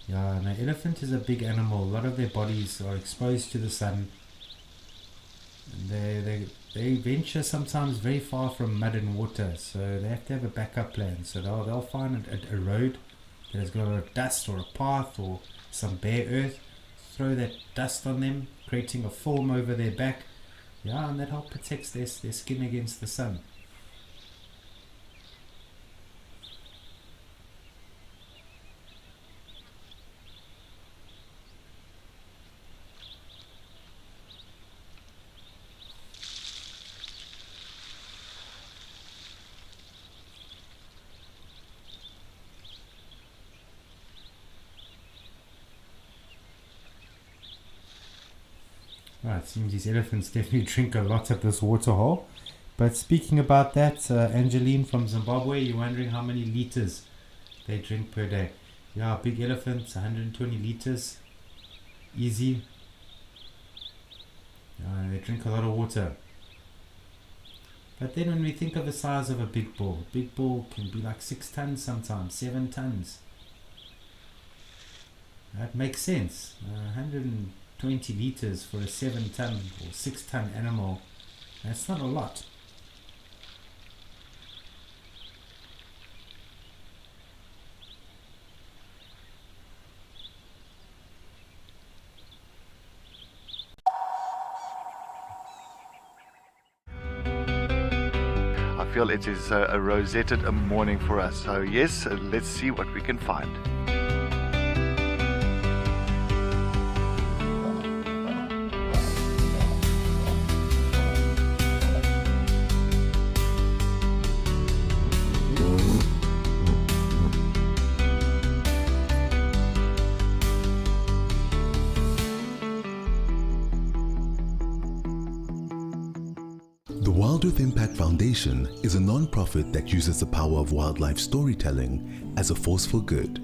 Yeah, an elephant is a big animal. A lot of their bodies are exposed to the sun. And they venture sometimes very far from mud and water, so they have to have a backup plan. So they'll find a road that has got a lot of dust or a path or some bare earth, throw that dust on them, creating a film over their back. Yeah, and that helps protects their skin against the sun. Right, it seems these elephants definitely drink a lot at this waterhole. But speaking about that, Angeline from Zimbabwe, you're wondering how many liters they drink per day. Yeah, big elephants, 120 liters, easy. They drink a lot of water. But then when we think of the size of a big bull can be like 6 tons sometimes, 7 tons. That makes sense. 120 liters for a 7-ton or 6-ton animal, that's not a lot. I feel it is a rosetted morning for us. So yes, let's see what we can find. The Wild Earth Impact Foundation is a non-profit that uses the power of wildlife storytelling as a force for good.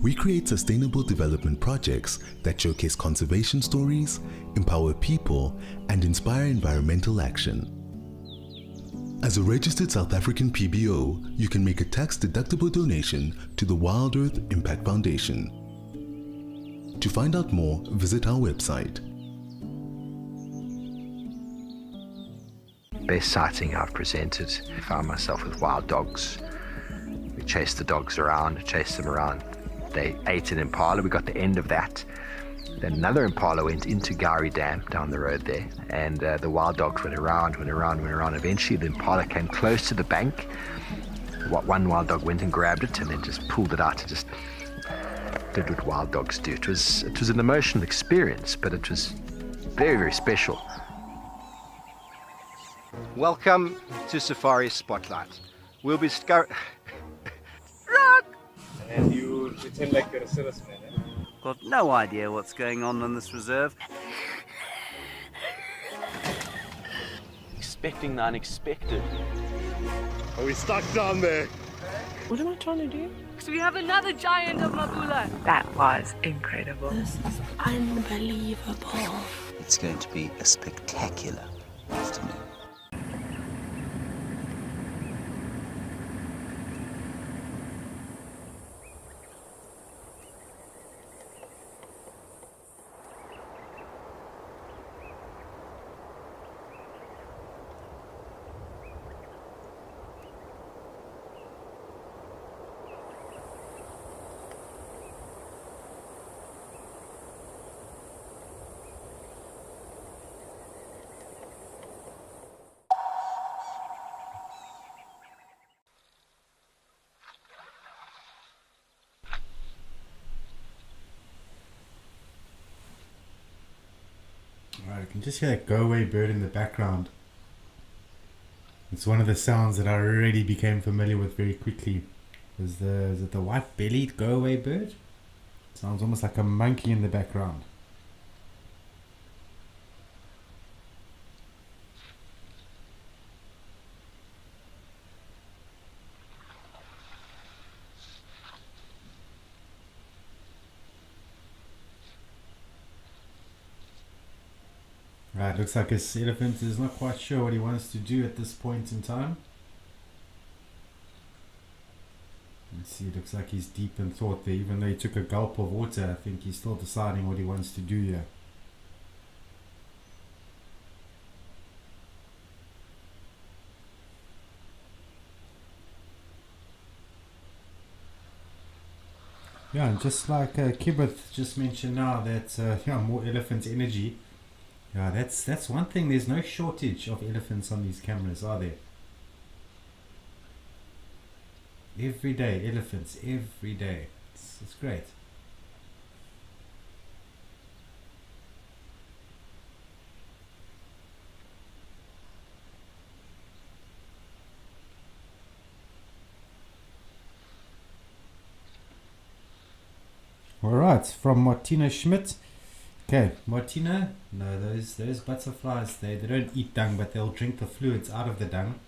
We create sustainable development projects that showcase conservation stories, empower people, and inspire environmental action. As a registered South African PBO, you can make a tax-deductible donation to the Wild Earth Impact Foundation. To find out more, visit our website. Best sighting I've presented, I found myself with wild dogs. We chased the dogs around, chased them around. They ate an impala, we got the end of that. Then another impala went into Gowrie Dam down the road there, and the wild dogs went around. Eventually the impala came close to the bank. One wild dog went and grabbed it and then just pulled it out and just did what wild dogs do. It was an emotional experience, but it was very, very special. Welcome to Safari Spotlight. We'll be And you pretend like you're a serviceman, eh? Got no idea what's going on this reserve. Expecting the unexpected. Are we stuck down there? What am I trying to do? So we have another giant of Mabula. That was incredible. This is unbelievable. It's going to be a spectacular afternoon. Alright, I can just hear that go-away bird in the background. It's one of the sounds that I already became familiar with very quickly. Is it the white-bellied go-away bird? Sounds almost like a monkey in the background. Right, looks like this elephant is not quite sure what he wants to do at this point in time. Let's see, looks like he's deep in thought there. Even though he took a gulp of water, I think he's still deciding what he wants to do here. Yeah, and just like Kibbuth just mentioned now that yeah, more elephant energy. Yeah, that's one thing. There's no shortage of elephants on these cameras, are there? Every day, elephants, every day. It's great. Alright, from Martina Schmidt. Okay, Martina, no, those butterflies, they don't eat dung, but they'll drink the fluids out of the dung.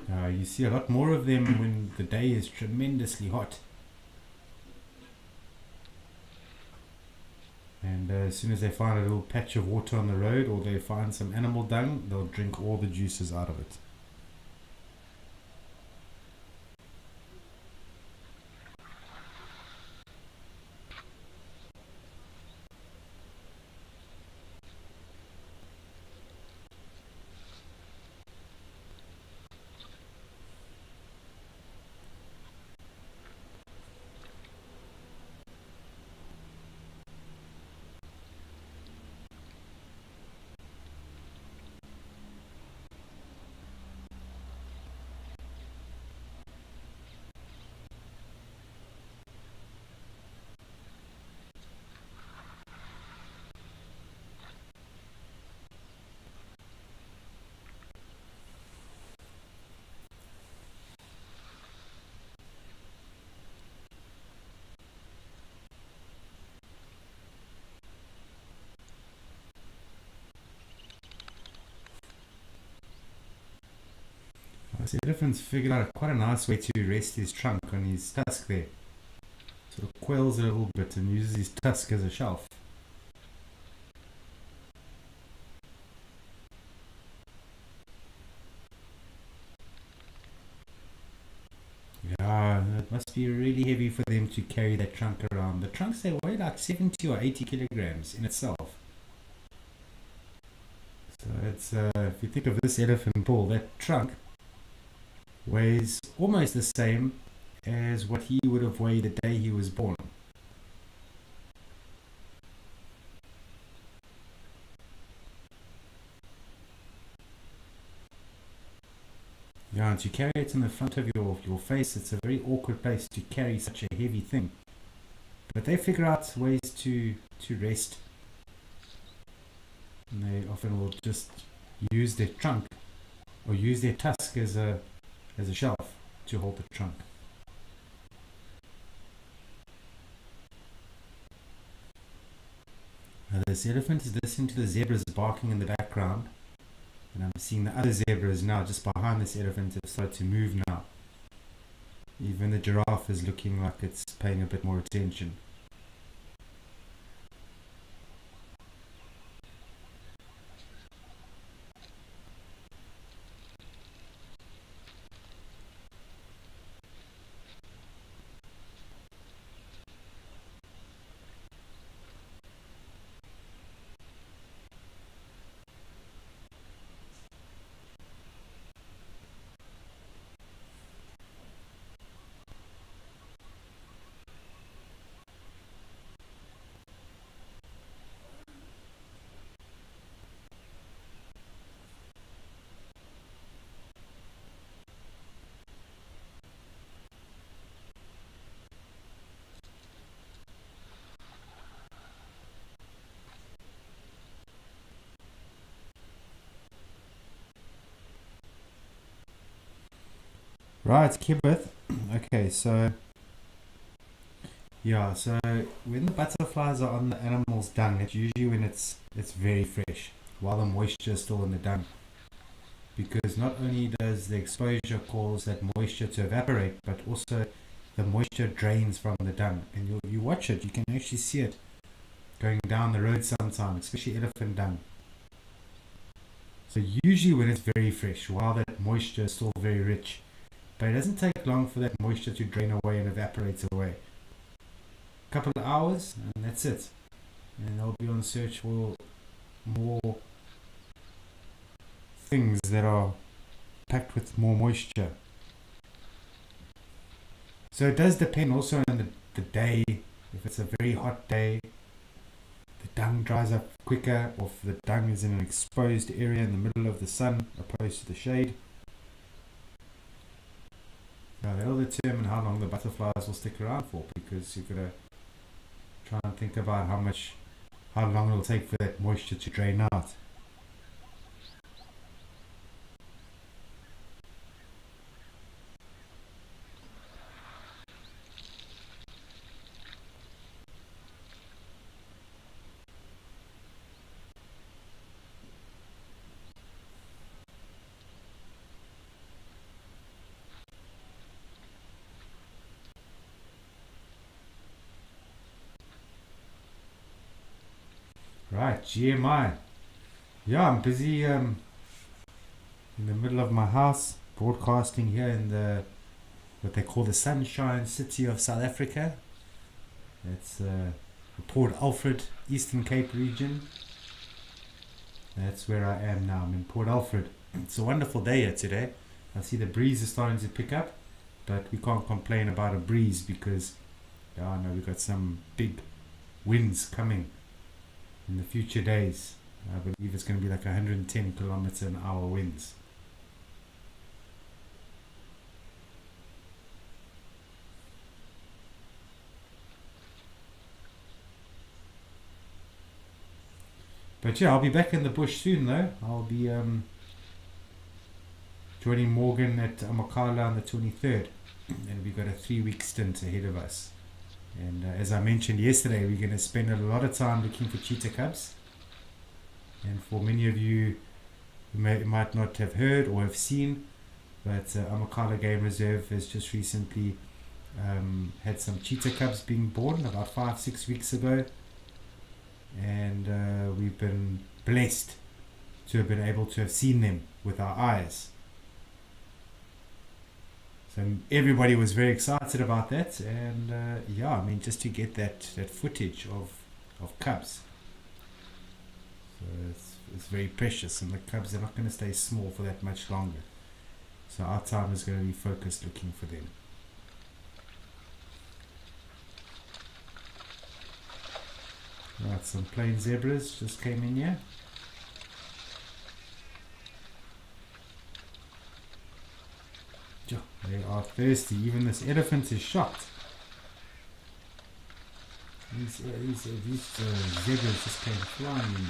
You see a lot more of them when the day is tremendously hot. And as soon as they find a little patch of water on the road, or they find some animal dung, they'll drink all the juices out of it. The elephant's figured out quite a nice way to rest his trunk on his tusk there. Sort of coils it a little bit and uses his tusk as a shelf. Yeah, it must be really heavy for them to carry that trunk around. The trunks, they weigh like 70 or 80 kilograms in itself. So it's, if you think of this elephant bull, that trunk weighs almost the same as what he would have weighed the day he was born. Yeah, and to carry it in the front of your face, it's a very awkward place to carry such a heavy thing. But they figure out ways to rest. And they often will just use their trunk or use their tusk as a shelf to hold the trunk. Now this elephant is listening to the zebras barking in the background. And I'm seeing the other zebras now just behind this elephant have started to move now. Even the giraffe is looking like it's paying a bit more attention. Right, Kibith. Okay, so yeah, so when the butterflies are on the animal's dung, it's usually when it's very fresh, while the moisture is still in the dung. Because not only does the exposure cause that moisture to evaporate, but also the moisture drains from the dung. And you watch it, you can actually see it going down the road sometimes, especially elephant dung. So usually when it's very fresh, while that moisture is still very rich, but it doesn't take long for that moisture to drain away and evaporate away. A couple of hours and that's it. And they'll be on search for more things that are packed with more moisture. So it does depend also on the day. If it's a very hot day, the dung dries up quicker, or if the dung is in an exposed area in the middle of the sun opposed to the shade. Now that'll determine how long the butterflies will stick around for, because you've got to try and think about how long it'll take for that moisture to drain out. Right, GMI. Yeah, I'm busy in the middle of my house, broadcasting here in what they call the Sunshine City of South Africa. It's the Port Alfred, Eastern Cape region. That's where I am now. I'm in Port Alfred. It's a wonderful day here today. I see the breeze is starting to pick up, but we can't complain about a breeze because I know we've got some big winds coming in the future days. I believe it's going to be like 110 kilometer an hour winds. But yeah, I'll be back in the bush soon though. I'll be joining Morgan at Amakala on the 23rd, and we've got a 3-week stint ahead of us. And as I mentioned yesterday, we're going to spend a lot of time looking for cheetah cubs. And for many of you who might not have heard or have seen, but Amakala Game Reserve has just recently had some cheetah cubs being born about 5-6 weeks ago. And we've been blessed to have been able to have seen them with our eyes. So everybody was very excited about that, and yeah, I mean, just to get that footage of cubs. So it's very precious, and the cubs are not going to stay small for that much longer. So our time is going to be focused looking for them. Right, some plain zebras just came in here. They are thirsty. Even this elephant is shocked. These zebras just came flying in.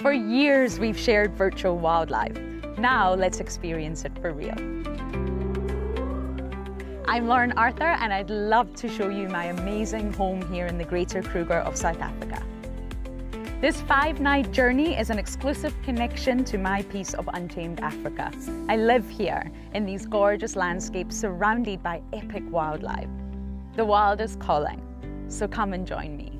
For years, we've shared virtual wildlife. Now, let's experience it for real. I'm Lauren Arthur, and I'd love to show you my amazing home here in the Greater Kruger of South Africa. This 5-night journey is an exclusive connection to my piece of untamed Africa. I live here in these gorgeous landscapes surrounded by epic wildlife. The wild is calling, so come and join me.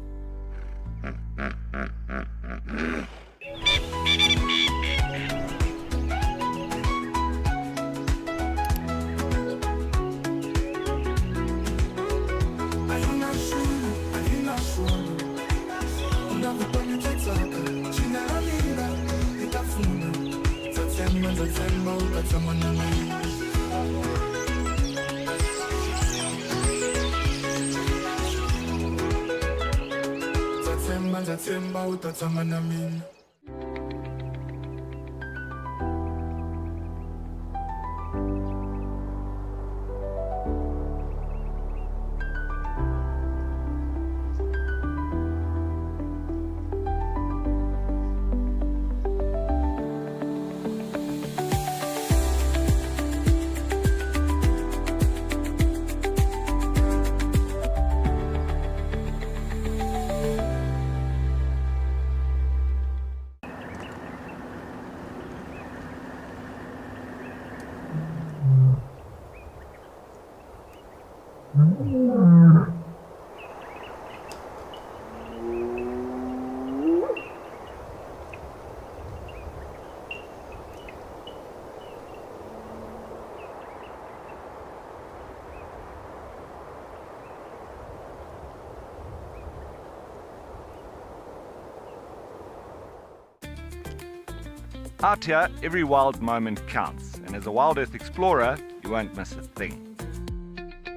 Out here, every wild moment counts, and as a Wild Earth explorer, you won't miss a thing.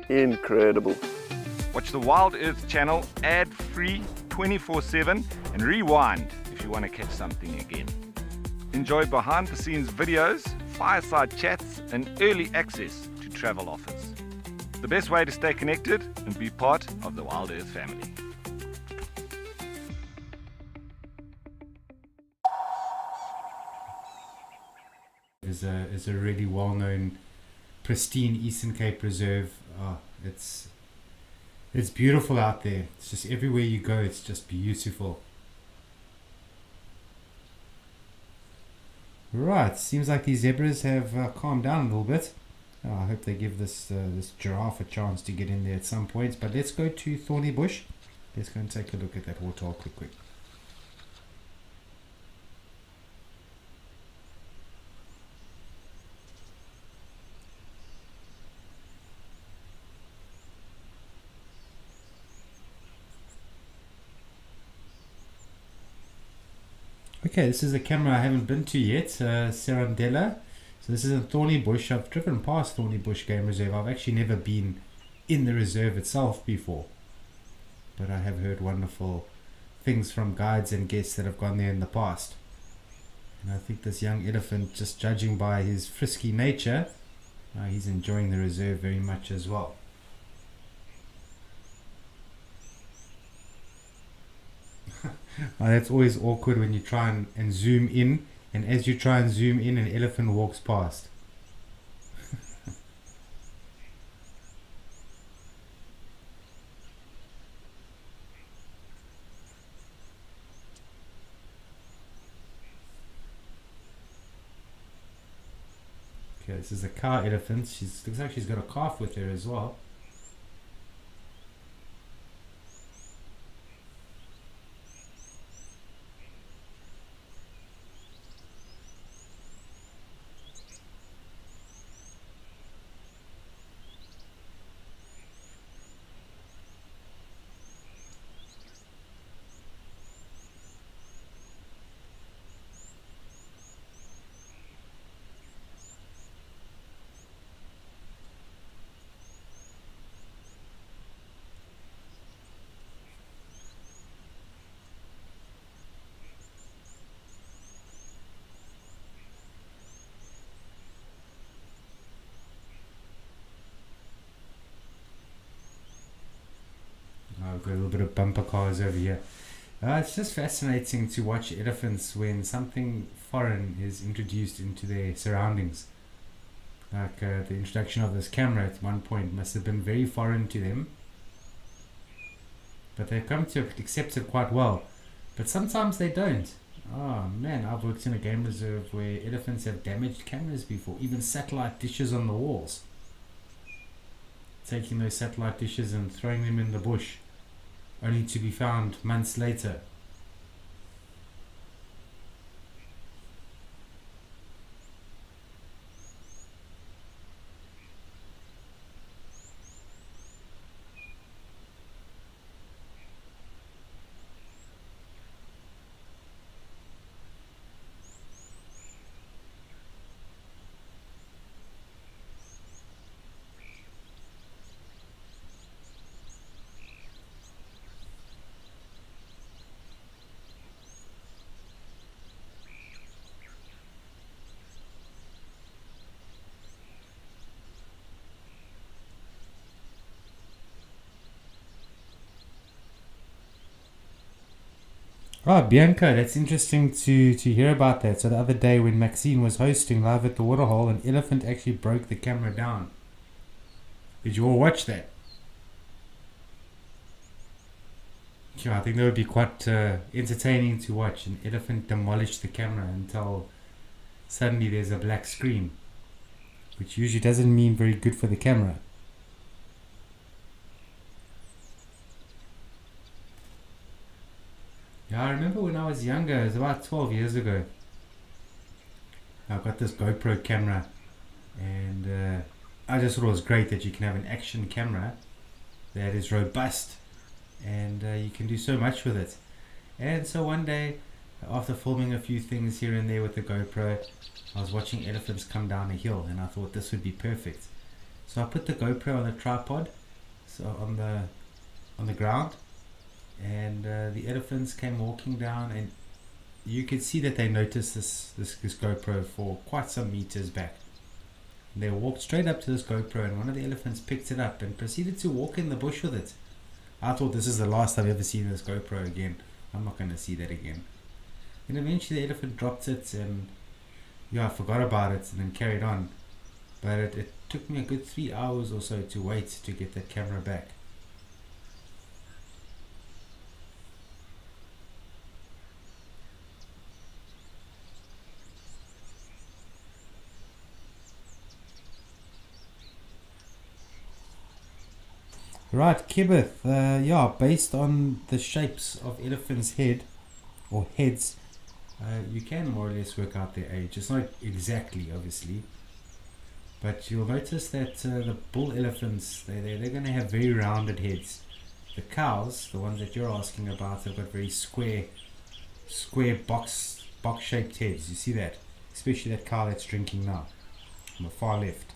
Incredible. Watch the Wild Earth channel ad-free 24/7 and rewind if you want to catch something again. Enjoy behind-the-scenes videos, fireside chats and early access to travel offers. The best way to stay connected and be part of the Wild Earth family. Is a really well-known, pristine Eastern Cape reserve. It's beautiful out there. It's just everywhere you go, it's just beautiful. Right, seems like these zebras have calmed down a little bit. I hope they give this giraffe a chance to get in there at some point. But let's go to Thorny Bush. Let's go and take a look at that waterhole quick. Okay, this is a camera I haven't been to yet, Serandella. So this is in Thorny Bush. I've driven past Thorny Bush Game Reserve. I've actually never been in the reserve itself before. But I have heard wonderful things from guides and guests that have gone there in the past. And I think this young elephant, just judging by his frisky nature, he's enjoying the reserve very much as well. That's always awkward when you try and zoom in, and as you try and zoom in, an elephant walks past. Okay, this is a cow elephant. Looks like she's got a calf with her as well. I've got a little bit of bumper cars over here. It's just fascinating to watch elephants when something foreign is introduced into their surroundings. Like the introduction of this camera at one point must have been very foreign to them. But they've come to accept it quite well. But sometimes they don't. Oh man, I've worked in a game reserve where elephants have damaged cameras before. Even satellite dishes on the walls. Taking those satellite dishes and throwing them in the bush, only to be found months later. Oh, Bianca, that's interesting to hear about that. So the other day when Maxine was hosting live at the waterhole, an elephant actually broke the camera down. Did you all watch that? Yeah, I think that would be quite entertaining to watch. An elephant demolish the camera until suddenly there's a black screen, which usually doesn't mean very good for the camera. Yeah, I remember when I was younger, it was about 12 years ago. I got this GoPro camera, and I just thought it was great that you can have an action camera that is robust, and you can do so much with it. And so one day, after filming a few things here and there with the GoPro, I was watching elephants come down a hill, and I thought this would be perfect. So I put the GoPro on a tripod, so on the on the ground, and the elephants came walking down, and you could see that they noticed this GoPro for quite some meters back. And they walked straight up to this GoPro, and one of the elephants picked it up and proceeded to walk in the bush with it. I thought, this is the last I've ever seen this GoPro again. I'm not going to see that again. And eventually the elephant dropped it, and yeah, I forgot about it and then carried on. But it took me a good 3 hours or so to wait to get that camera back. Right, Kibith, yeah, based on the shapes of elephants' heads, you can more or less work out their age. It's not exactly, obviously, but you'll notice that the bull elephants, they're going to have very rounded heads. The cows, the ones that you're asking about, have got very square box-shaped heads. You see that? Especially that cow that's drinking now, on the far left.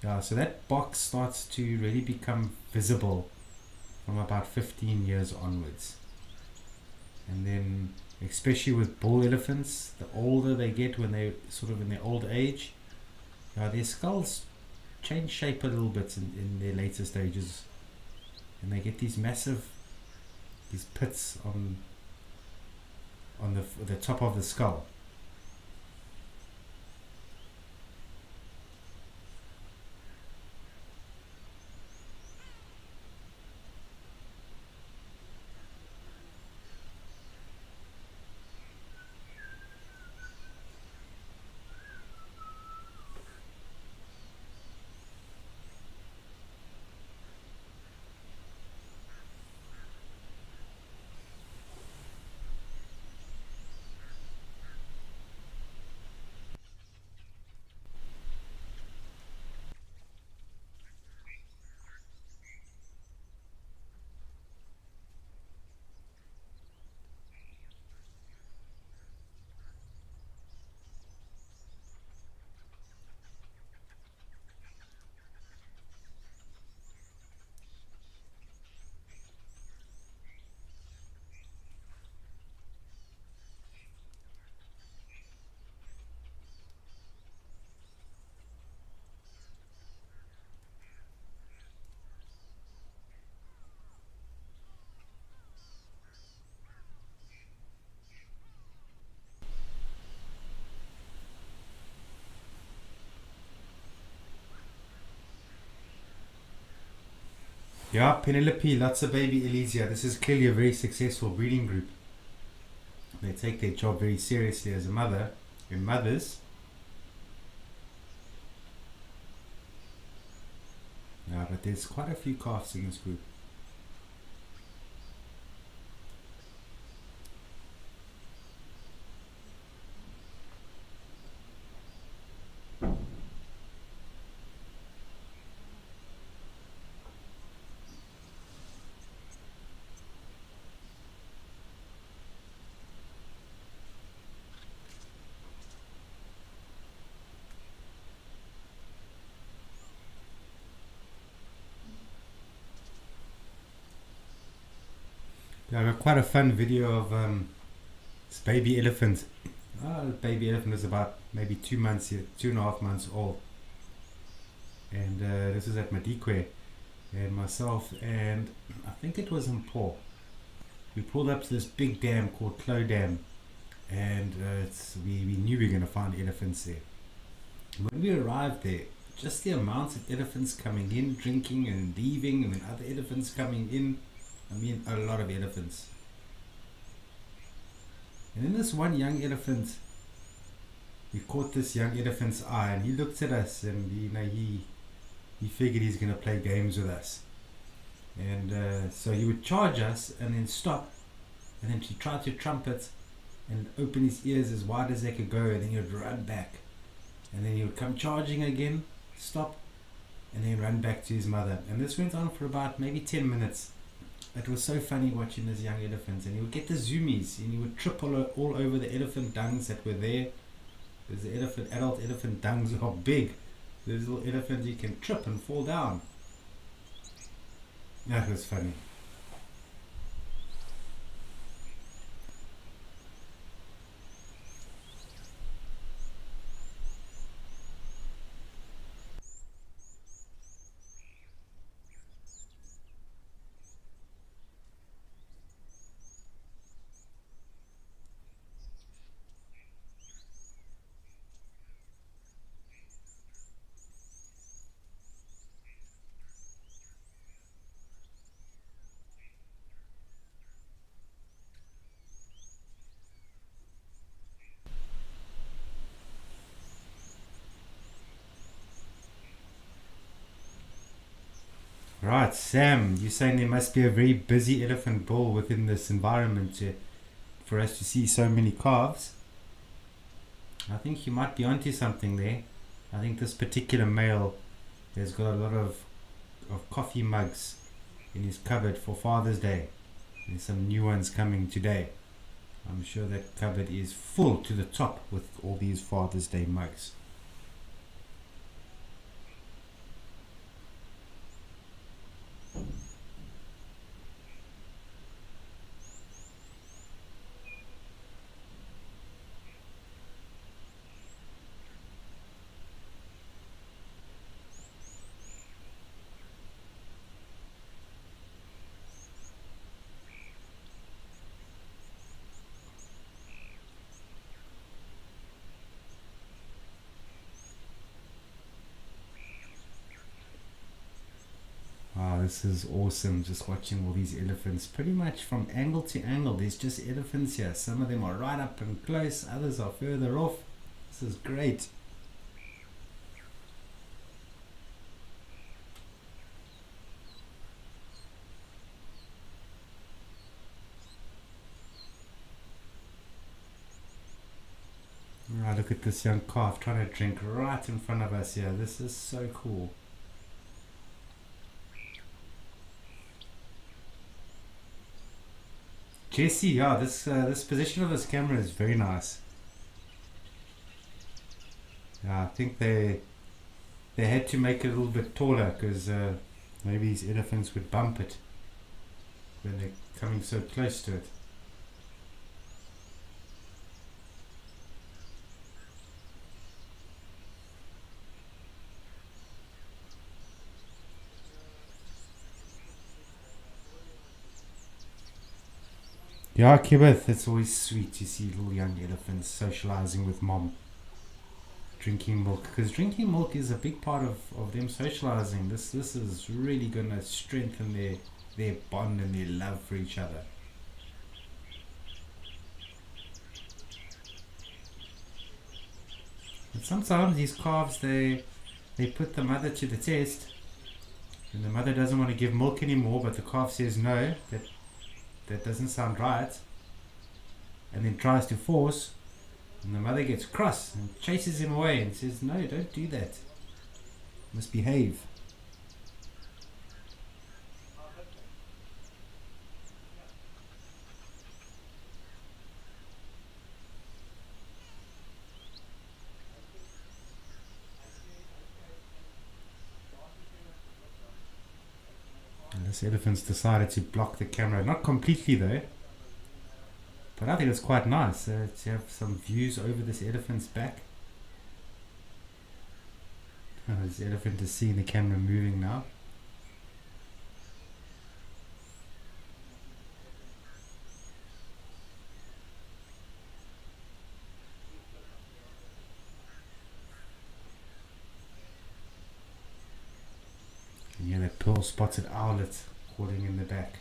Yeah, so that box starts to really become visible from about 15 years onwards. And then, especially with bull elephants, the older they get, when they're sort of in their old age, their skulls change shape a little bit in their later stages. And they get these pits on the top of the skull. Yeah, Penelope, lots of baby Elysia. This is clearly a very successful breeding group. They take their job very seriously as a mother. They're mothers. Yeah, but there's quite a few calves in this group. Yeah, I got quite a fun video of this baby elephant. The baby elephant is about maybe 2.5 months old. And this is at Madikwe, and myself and I think it was Mpho. We pulled up to this big dam called Clo Dam, and we knew we were going to find elephants there. When we arrived there, just the amount of elephants coming in, drinking and leaving, and then other elephants coming in. I mean, a lot of elephants. And then this one young elephant, we caught this young elephant's eye, and he looked at us, and he figured he's going to play games with us. And so he would charge us and then stop, and then he tried to trumpet and open his ears as wide as they could go, and then he would run back, and then he would come charging again, stop, and then run back to his mother. And this went on for about maybe 10 minutes. It was so funny watching this young elephant, and he would get the zoomies, and he would trip all over the elephant dungs that were there. Because the adult elephant dungs are big. Those little elephants, you can trip and fall down. That was funny. Right, Sam, you're saying there must be a very busy elephant bull within this environment for us to see so many calves. I think you might be onto something there. I think this particular male has got a lot of coffee mugs in his cupboard for Father's Day. There's some new ones coming today. I'm sure that cupboard is full to the top with all these Father's Day mugs. Wow, this is awesome, just watching all these elephants pretty much from angle to angle. There's just elephants here. Some of them are right up and close, others are further off. This is great. Right, look at this young calf trying to drink right in front of us here. This is so cool. Jesse, yeah, this position of this camera is very nice. Yeah, I think they had to make it a little bit taller because maybe these elephants would bump it when they're coming so close to it. Yeah, Kibeth, it's always sweet to see little young elephants socializing with mom, drinking milk, because drinking milk is a big part of them socializing. This is really going to strengthen their bond and their love for each other. But sometimes these calves, they put the mother to the test, and the mother doesn't want to give milk anymore, but the calf says no, that doesn't sound right, and then tries to force, and the mother gets cross and chases him away and says, no, don't do that, you must behave. This elephant's decided to block the camera, not completely though, but I think it's quite nice to have some views over this elephant's back. This elephant is seeing the camera moving now. And yeah, that pearl spotted owlet calling in the back.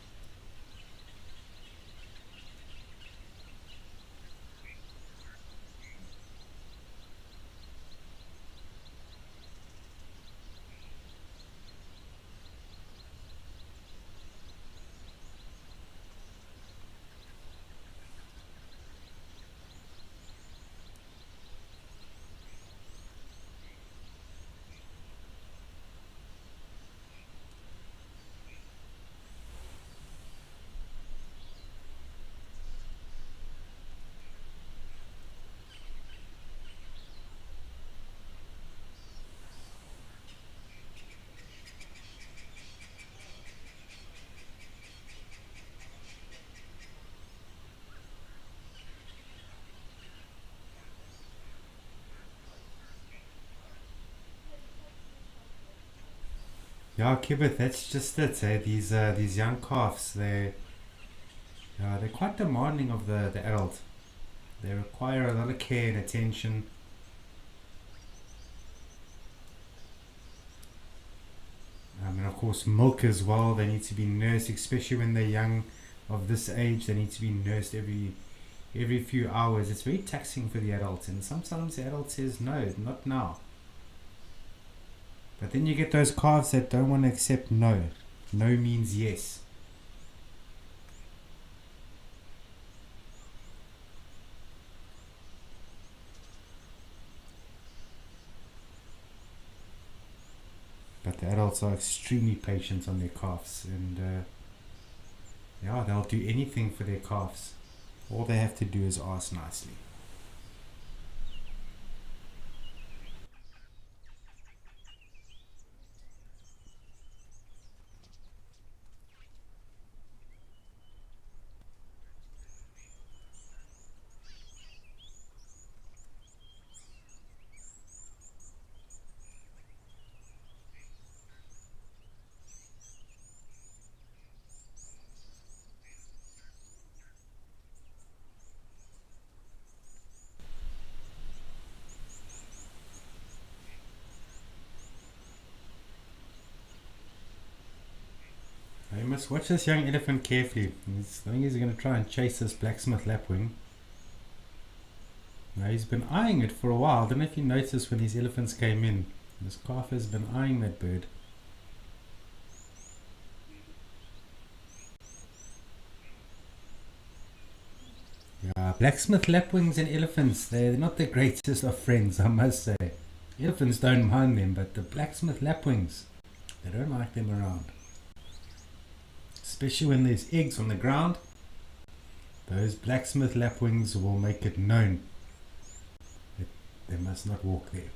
Yeah, Kibbeth, that's just it. These young calves, they're quite demanding of the adult. They require a lot of care and attention. And of course milk as well. They need to be nursed, especially when they're young of this age. They need to be nursed every few hours. It's very taxing for the adult, and sometimes the adult says no, not now. But then you get those calves that don't want to accept no. No means yes. But the adults are extremely patient on their calves, and yeah, they'll do anything for their calves. All they have to do is ask nicely. You must watch this young elephant carefully. I think he's going to try and chase this blacksmith lapwing. Now he's been eyeing it for a while. I don't know if you noticed when these elephants came in. This calf has been eyeing that bird. Yeah, blacksmith lapwings and elephants, they're not the greatest of friends, I must say. Elephants don't mind them, but the blacksmith lapwings, they don't like them around. Especially when there's eggs on the ground, those blacksmith lapwings will make it known that they must not walk there.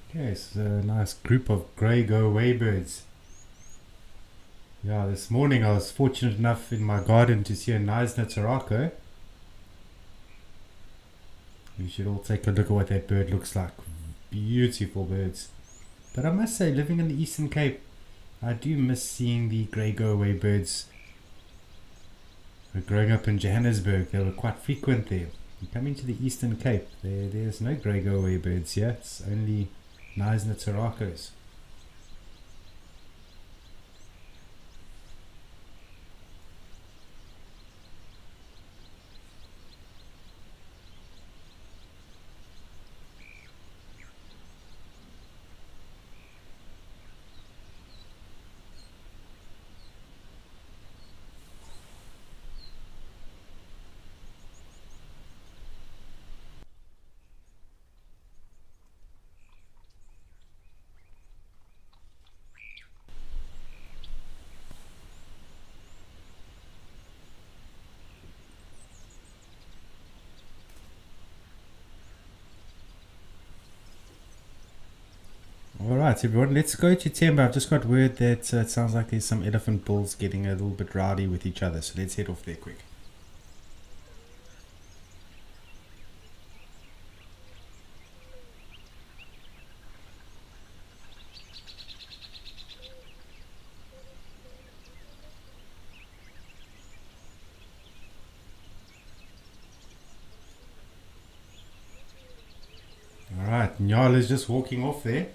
Okay, it's a nice group of grey go-away birds. Yeah, this morning I was fortunate enough in my garden to see a Neisner Tarako. You should all take a look at what that bird looks like. Beautiful birds. But I must say, living in the Eastern Cape, I do miss seeing the grey go-away birds. Growing up in Johannesburg, they were quite frequent there. You come into the Eastern Cape, there's no grey go-away birds here. It's only Neisner Tarakos. Alright everyone, let's go to timber. I've just got word that it sounds like there's some elephant bulls getting a little bit rowdy with each other, so let's head off there quick. Alright, Nyal is just walking off there.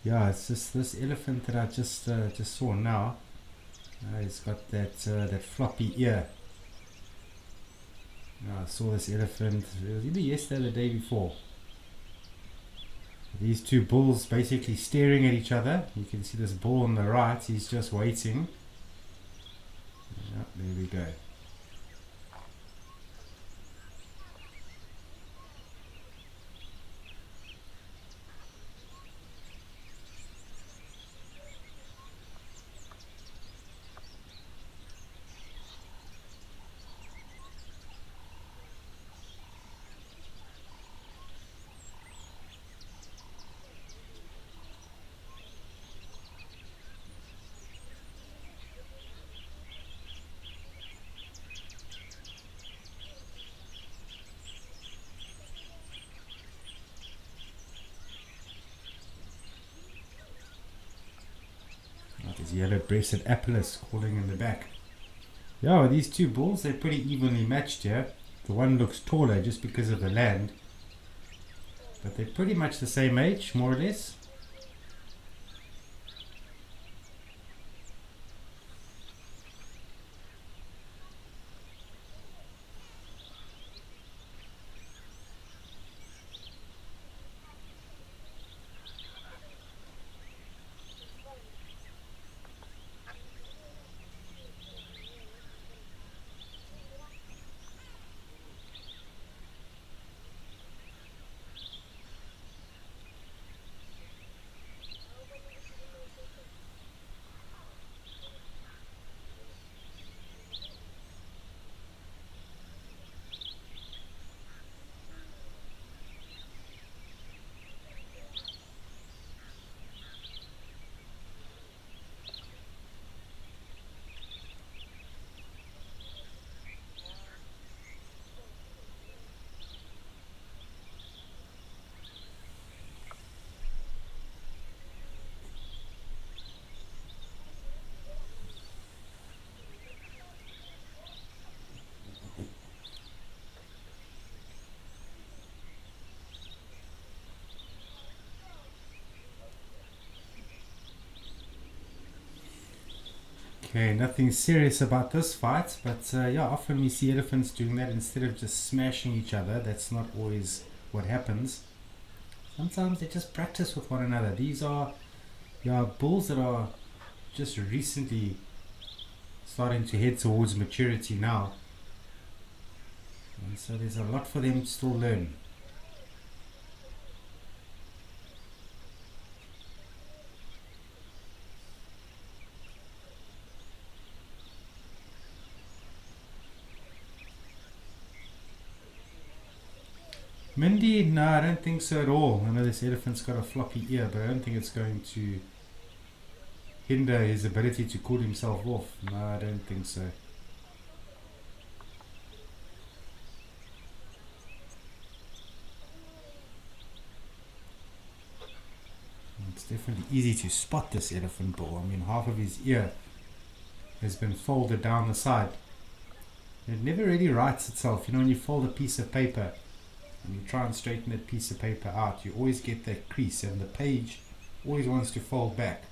Yeah, it's just this elephant that I just saw now. He's got that floppy ear. I saw this elephant, it was either yesterday or the day before. These two bulls basically staring at each other. You can see this bull on the right, he's just waiting. Yeah, there we go. There's yellow-breasted apellis calling in the back. Yeah, these two bulls, they're pretty evenly matched here. The one looks taller just because of the land, but they're pretty much the same age, more or less. Okay, nothing serious about this fight, but yeah, often we see elephants doing that instead of just smashing each other. That's not always what happens. Sometimes they just practice with one another. These are bulls that are just recently starting to head towards maturity now. And so there's a lot for them to still learn. Mindy, no, I don't think so at all. I know this elephant's got a floppy ear, but I don't think it's going to hinder his ability to cool himself off. No, I don't think so. It's definitely easy to spot this elephant bull. I mean, half of his ear has been folded down the side. It never really writes itself. You know, when you fold a piece of paper and you try and straighten that piece of paper out, you always get that crease, and the page always wants to fold back.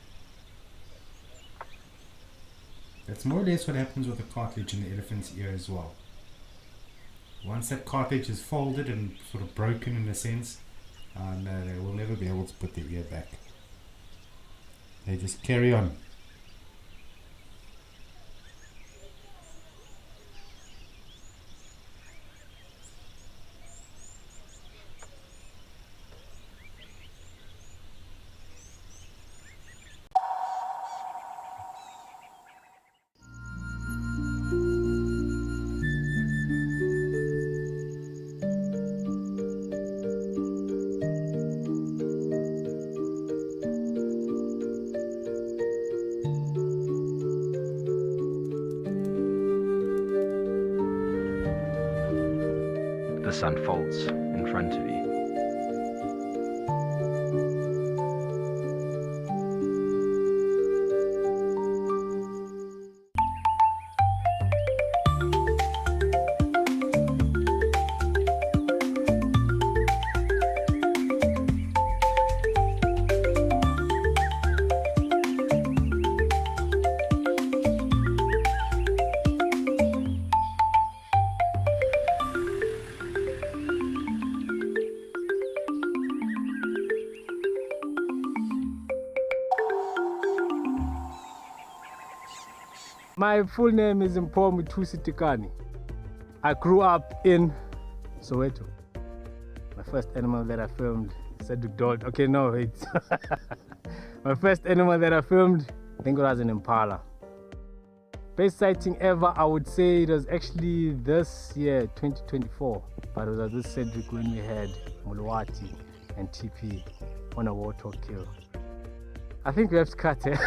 That's more or less what happens with the cartilage in the elephant's ear as well. Once that cartilage is folded and sort of broken in a sense, no, they will never be able to put their ear back. They just carry on. This unfolds in front of you. My full name is Mpho Tikani. I grew up in Soweto. My first animal that I filmed said to dog. Okay, no, wait. My first animal that I filmed, I think it was an impala. Best sighting ever, I would say it was actually this year, 2024. But it was this Cedric when we had Mulwati and TP on a warthog kill. I think we have to cut it.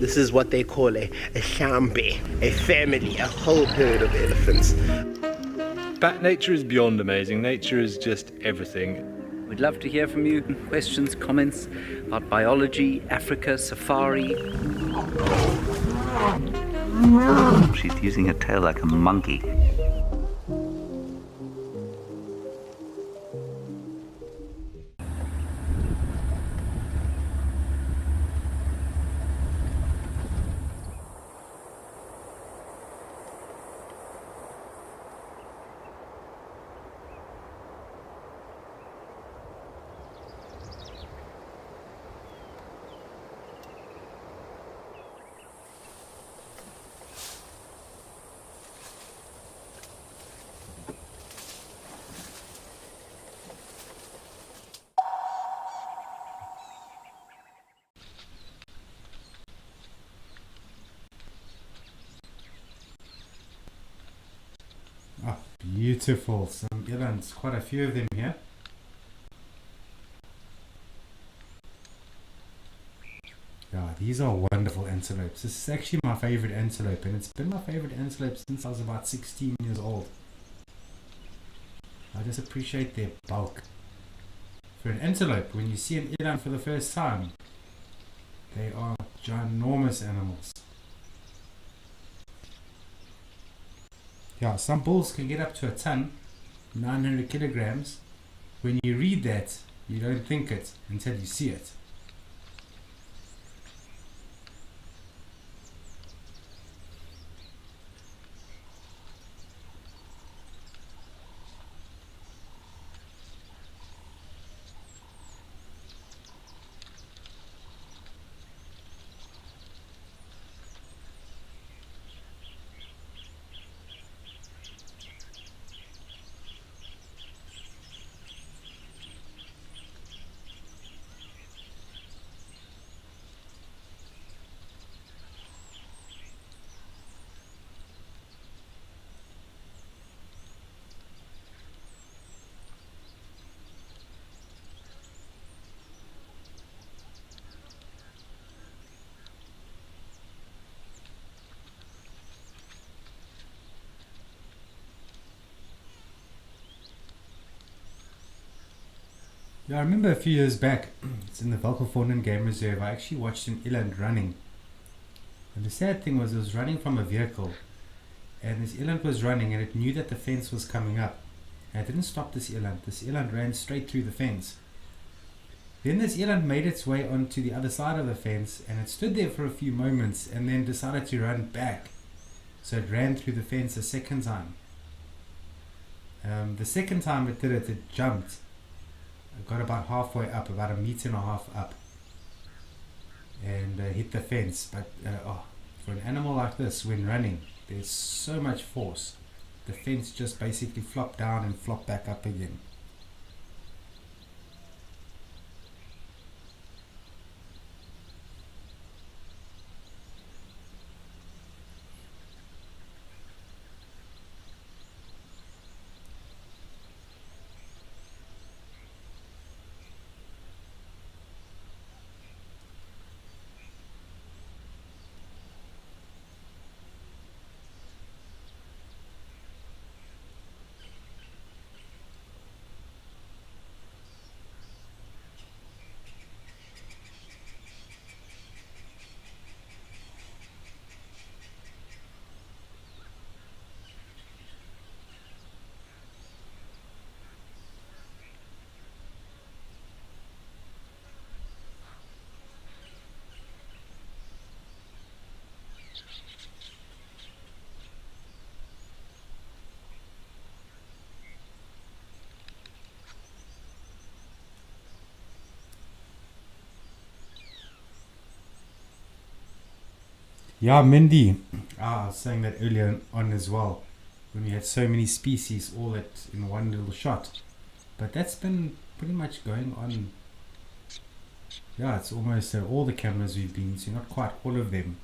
This is what they call a shambi, a family, a whole herd of elephants. But nature is beyond amazing. Nature is just everything. We'd love to hear from you. Questions, comments about biology, Africa, safari. She's using her tail like a monkey. Oh, beautiful. Some elands, quite a few of them here. Yeah, these are wonderful antelopes. This is actually my favorite antelope, and it's been my favorite antelope since I was about 16 years old. I just appreciate their bulk. For an antelope, when you see an eland for the first time, they are ginormous animals. Yeah, some bulls can get up to a ton, 900 kilograms. When you read that, you don't think it until you see it. Yeah, I remember a few years back, it's in the Valkenvornen Game Reserve, I actually watched an eland running. And the sad thing was it was running from a vehicle. And this eland was running and it knew that the fence was coming up. And it didn't stop this eland. This eland ran straight through the fence. Then this eland made its way onto the other side of the fence and it stood there for a few moments and then decided to run back. So it ran through the fence a second time. The second time it did it, it jumped. It got about halfway up, about 1.5 meters up, and hit the fence. But for an animal like this, when running, there's so much force. The fence just basically flopped down and flopped back up again. Yeah, Mindy. I was saying that earlier on as well, when we had so many species all in one little shot. But that's been pretty much going on. Yeah, it's almost all the cameras we've been to, not quite all of them.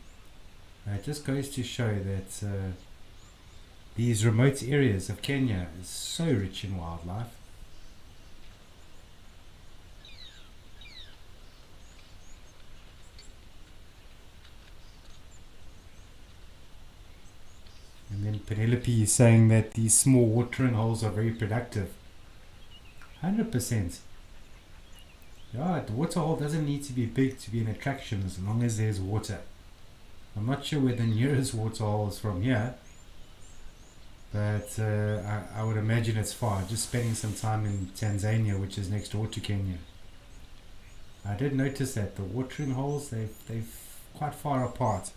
It just goes to show that these remote areas of Kenya is so rich in wildlife. And then Penelope is saying that these small watering holes are very productive. 100%. Yeah, the water hole doesn't need to be big to be an attraction as long as there's water. I'm not sure where the nearest water hole is from here, but I would imagine it's far. Just spending some time in Tanzania, which is next door to Kenya. I did notice that the watering holes, they're quite far apart.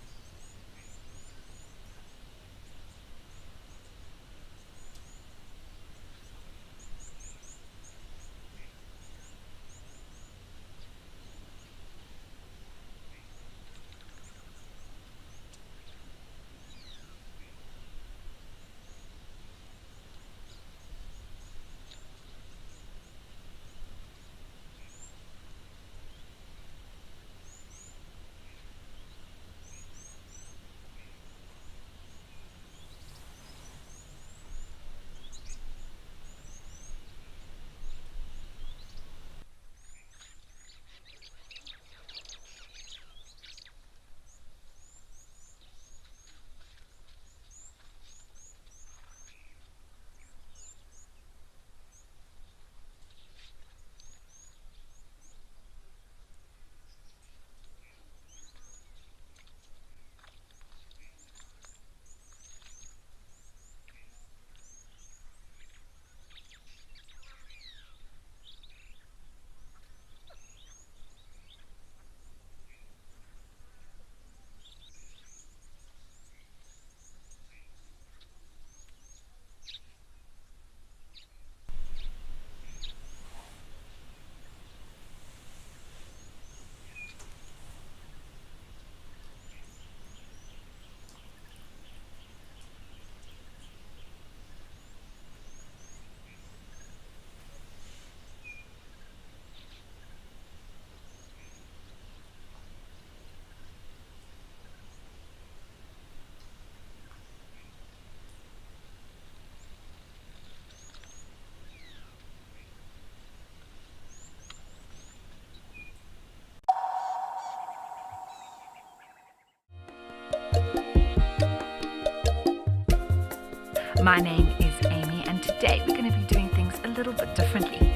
My name is Amy, and today we're going to be doing things a little bit differently.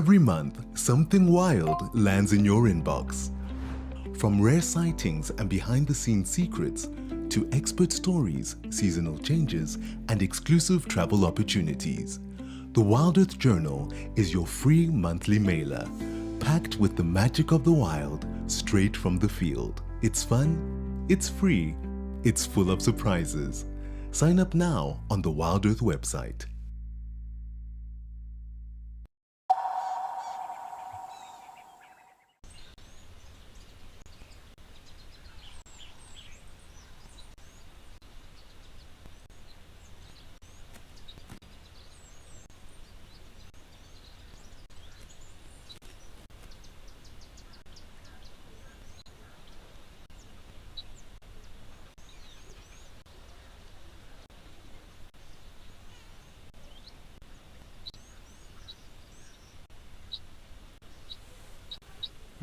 Every month, something wild lands in your inbox. From rare sightings and behind-the-scenes secrets to expert stories, seasonal changes, and exclusive travel opportunities, the Wild Earth Journal is your free monthly mailer, packed with the magic of the wild straight from the field. It's fun, it's free, it's full of surprises. Sign up now on the Wild Earth website.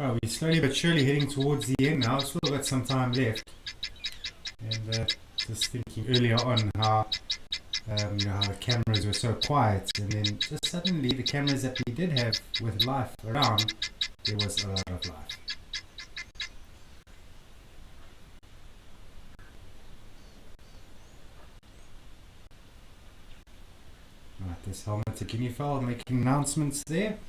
Oh, we're slowly but surely heading towards the end now. Still got some time left. And just thinking earlier on how how the cameras were so quiet, and then just suddenly the cameras that we did have with life around, there was a lot of life. Right, this helmet's a guinea fowl making announcements there.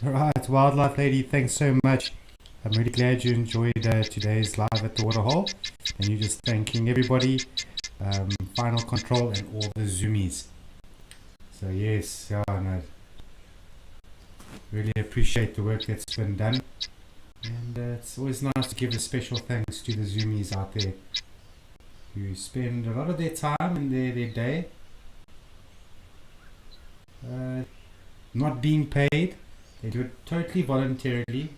Alright, Wildlife Lady, thanks so much. I'm really glad you enjoyed today's live at the Waterhole. And you're just thanking everybody, Final Control and all the Zoomies. So yes, yeah, no, really appreciate the work that's been done. And it's always nice to give a special thanks to the Zoomies out there who spend a lot of their time and their day not being paid. They do it totally voluntarily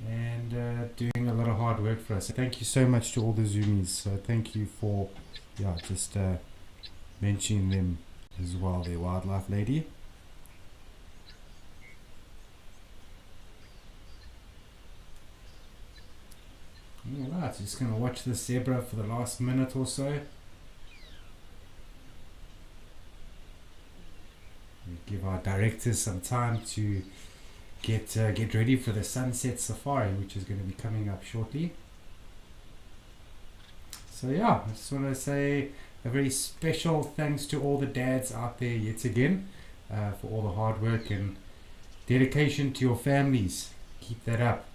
and doing a lot of hard work for us. So thank you so much to all the Zoomies. So thank you for just mentioning them as well, the Wildlife Lady. Alright, just going to watch the zebra for the last minute or so. Give our directors some time to get ready for the sunset safari, which is going to be coming up shortly. So yeah, I just want to say a very special thanks to all the dads out there yet again for all the hard work and dedication to your families. Keep that up,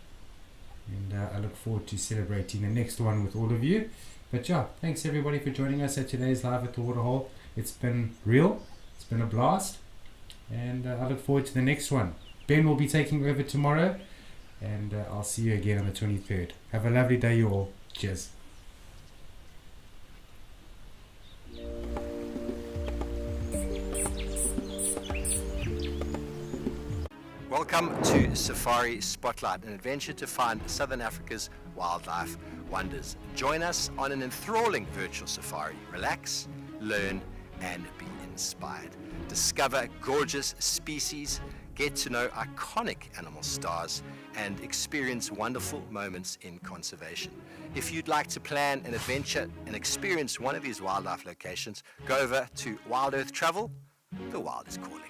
and I look forward to celebrating the next one with all of you. But yeah, thanks everybody for joining us at today's live at the Waterhole. It's been real, it's been a blast. And I look forward to the next one. Ben will be taking over tomorrow, and I'll see you again on the 23rd. Have a lovely day, you all. Cheers. Welcome to Safari Spotlight, an adventure to find Southern Africa's wildlife wonders. Join us on an enthralling virtual safari. Relax, learn, and be inspired. Discover gorgeous species, get to know iconic animal stars, and experience wonderful moments in conservation. If you'd like to plan an adventure and experience one of these wildlife locations, go over to Wild Earth Travel. The wild is calling.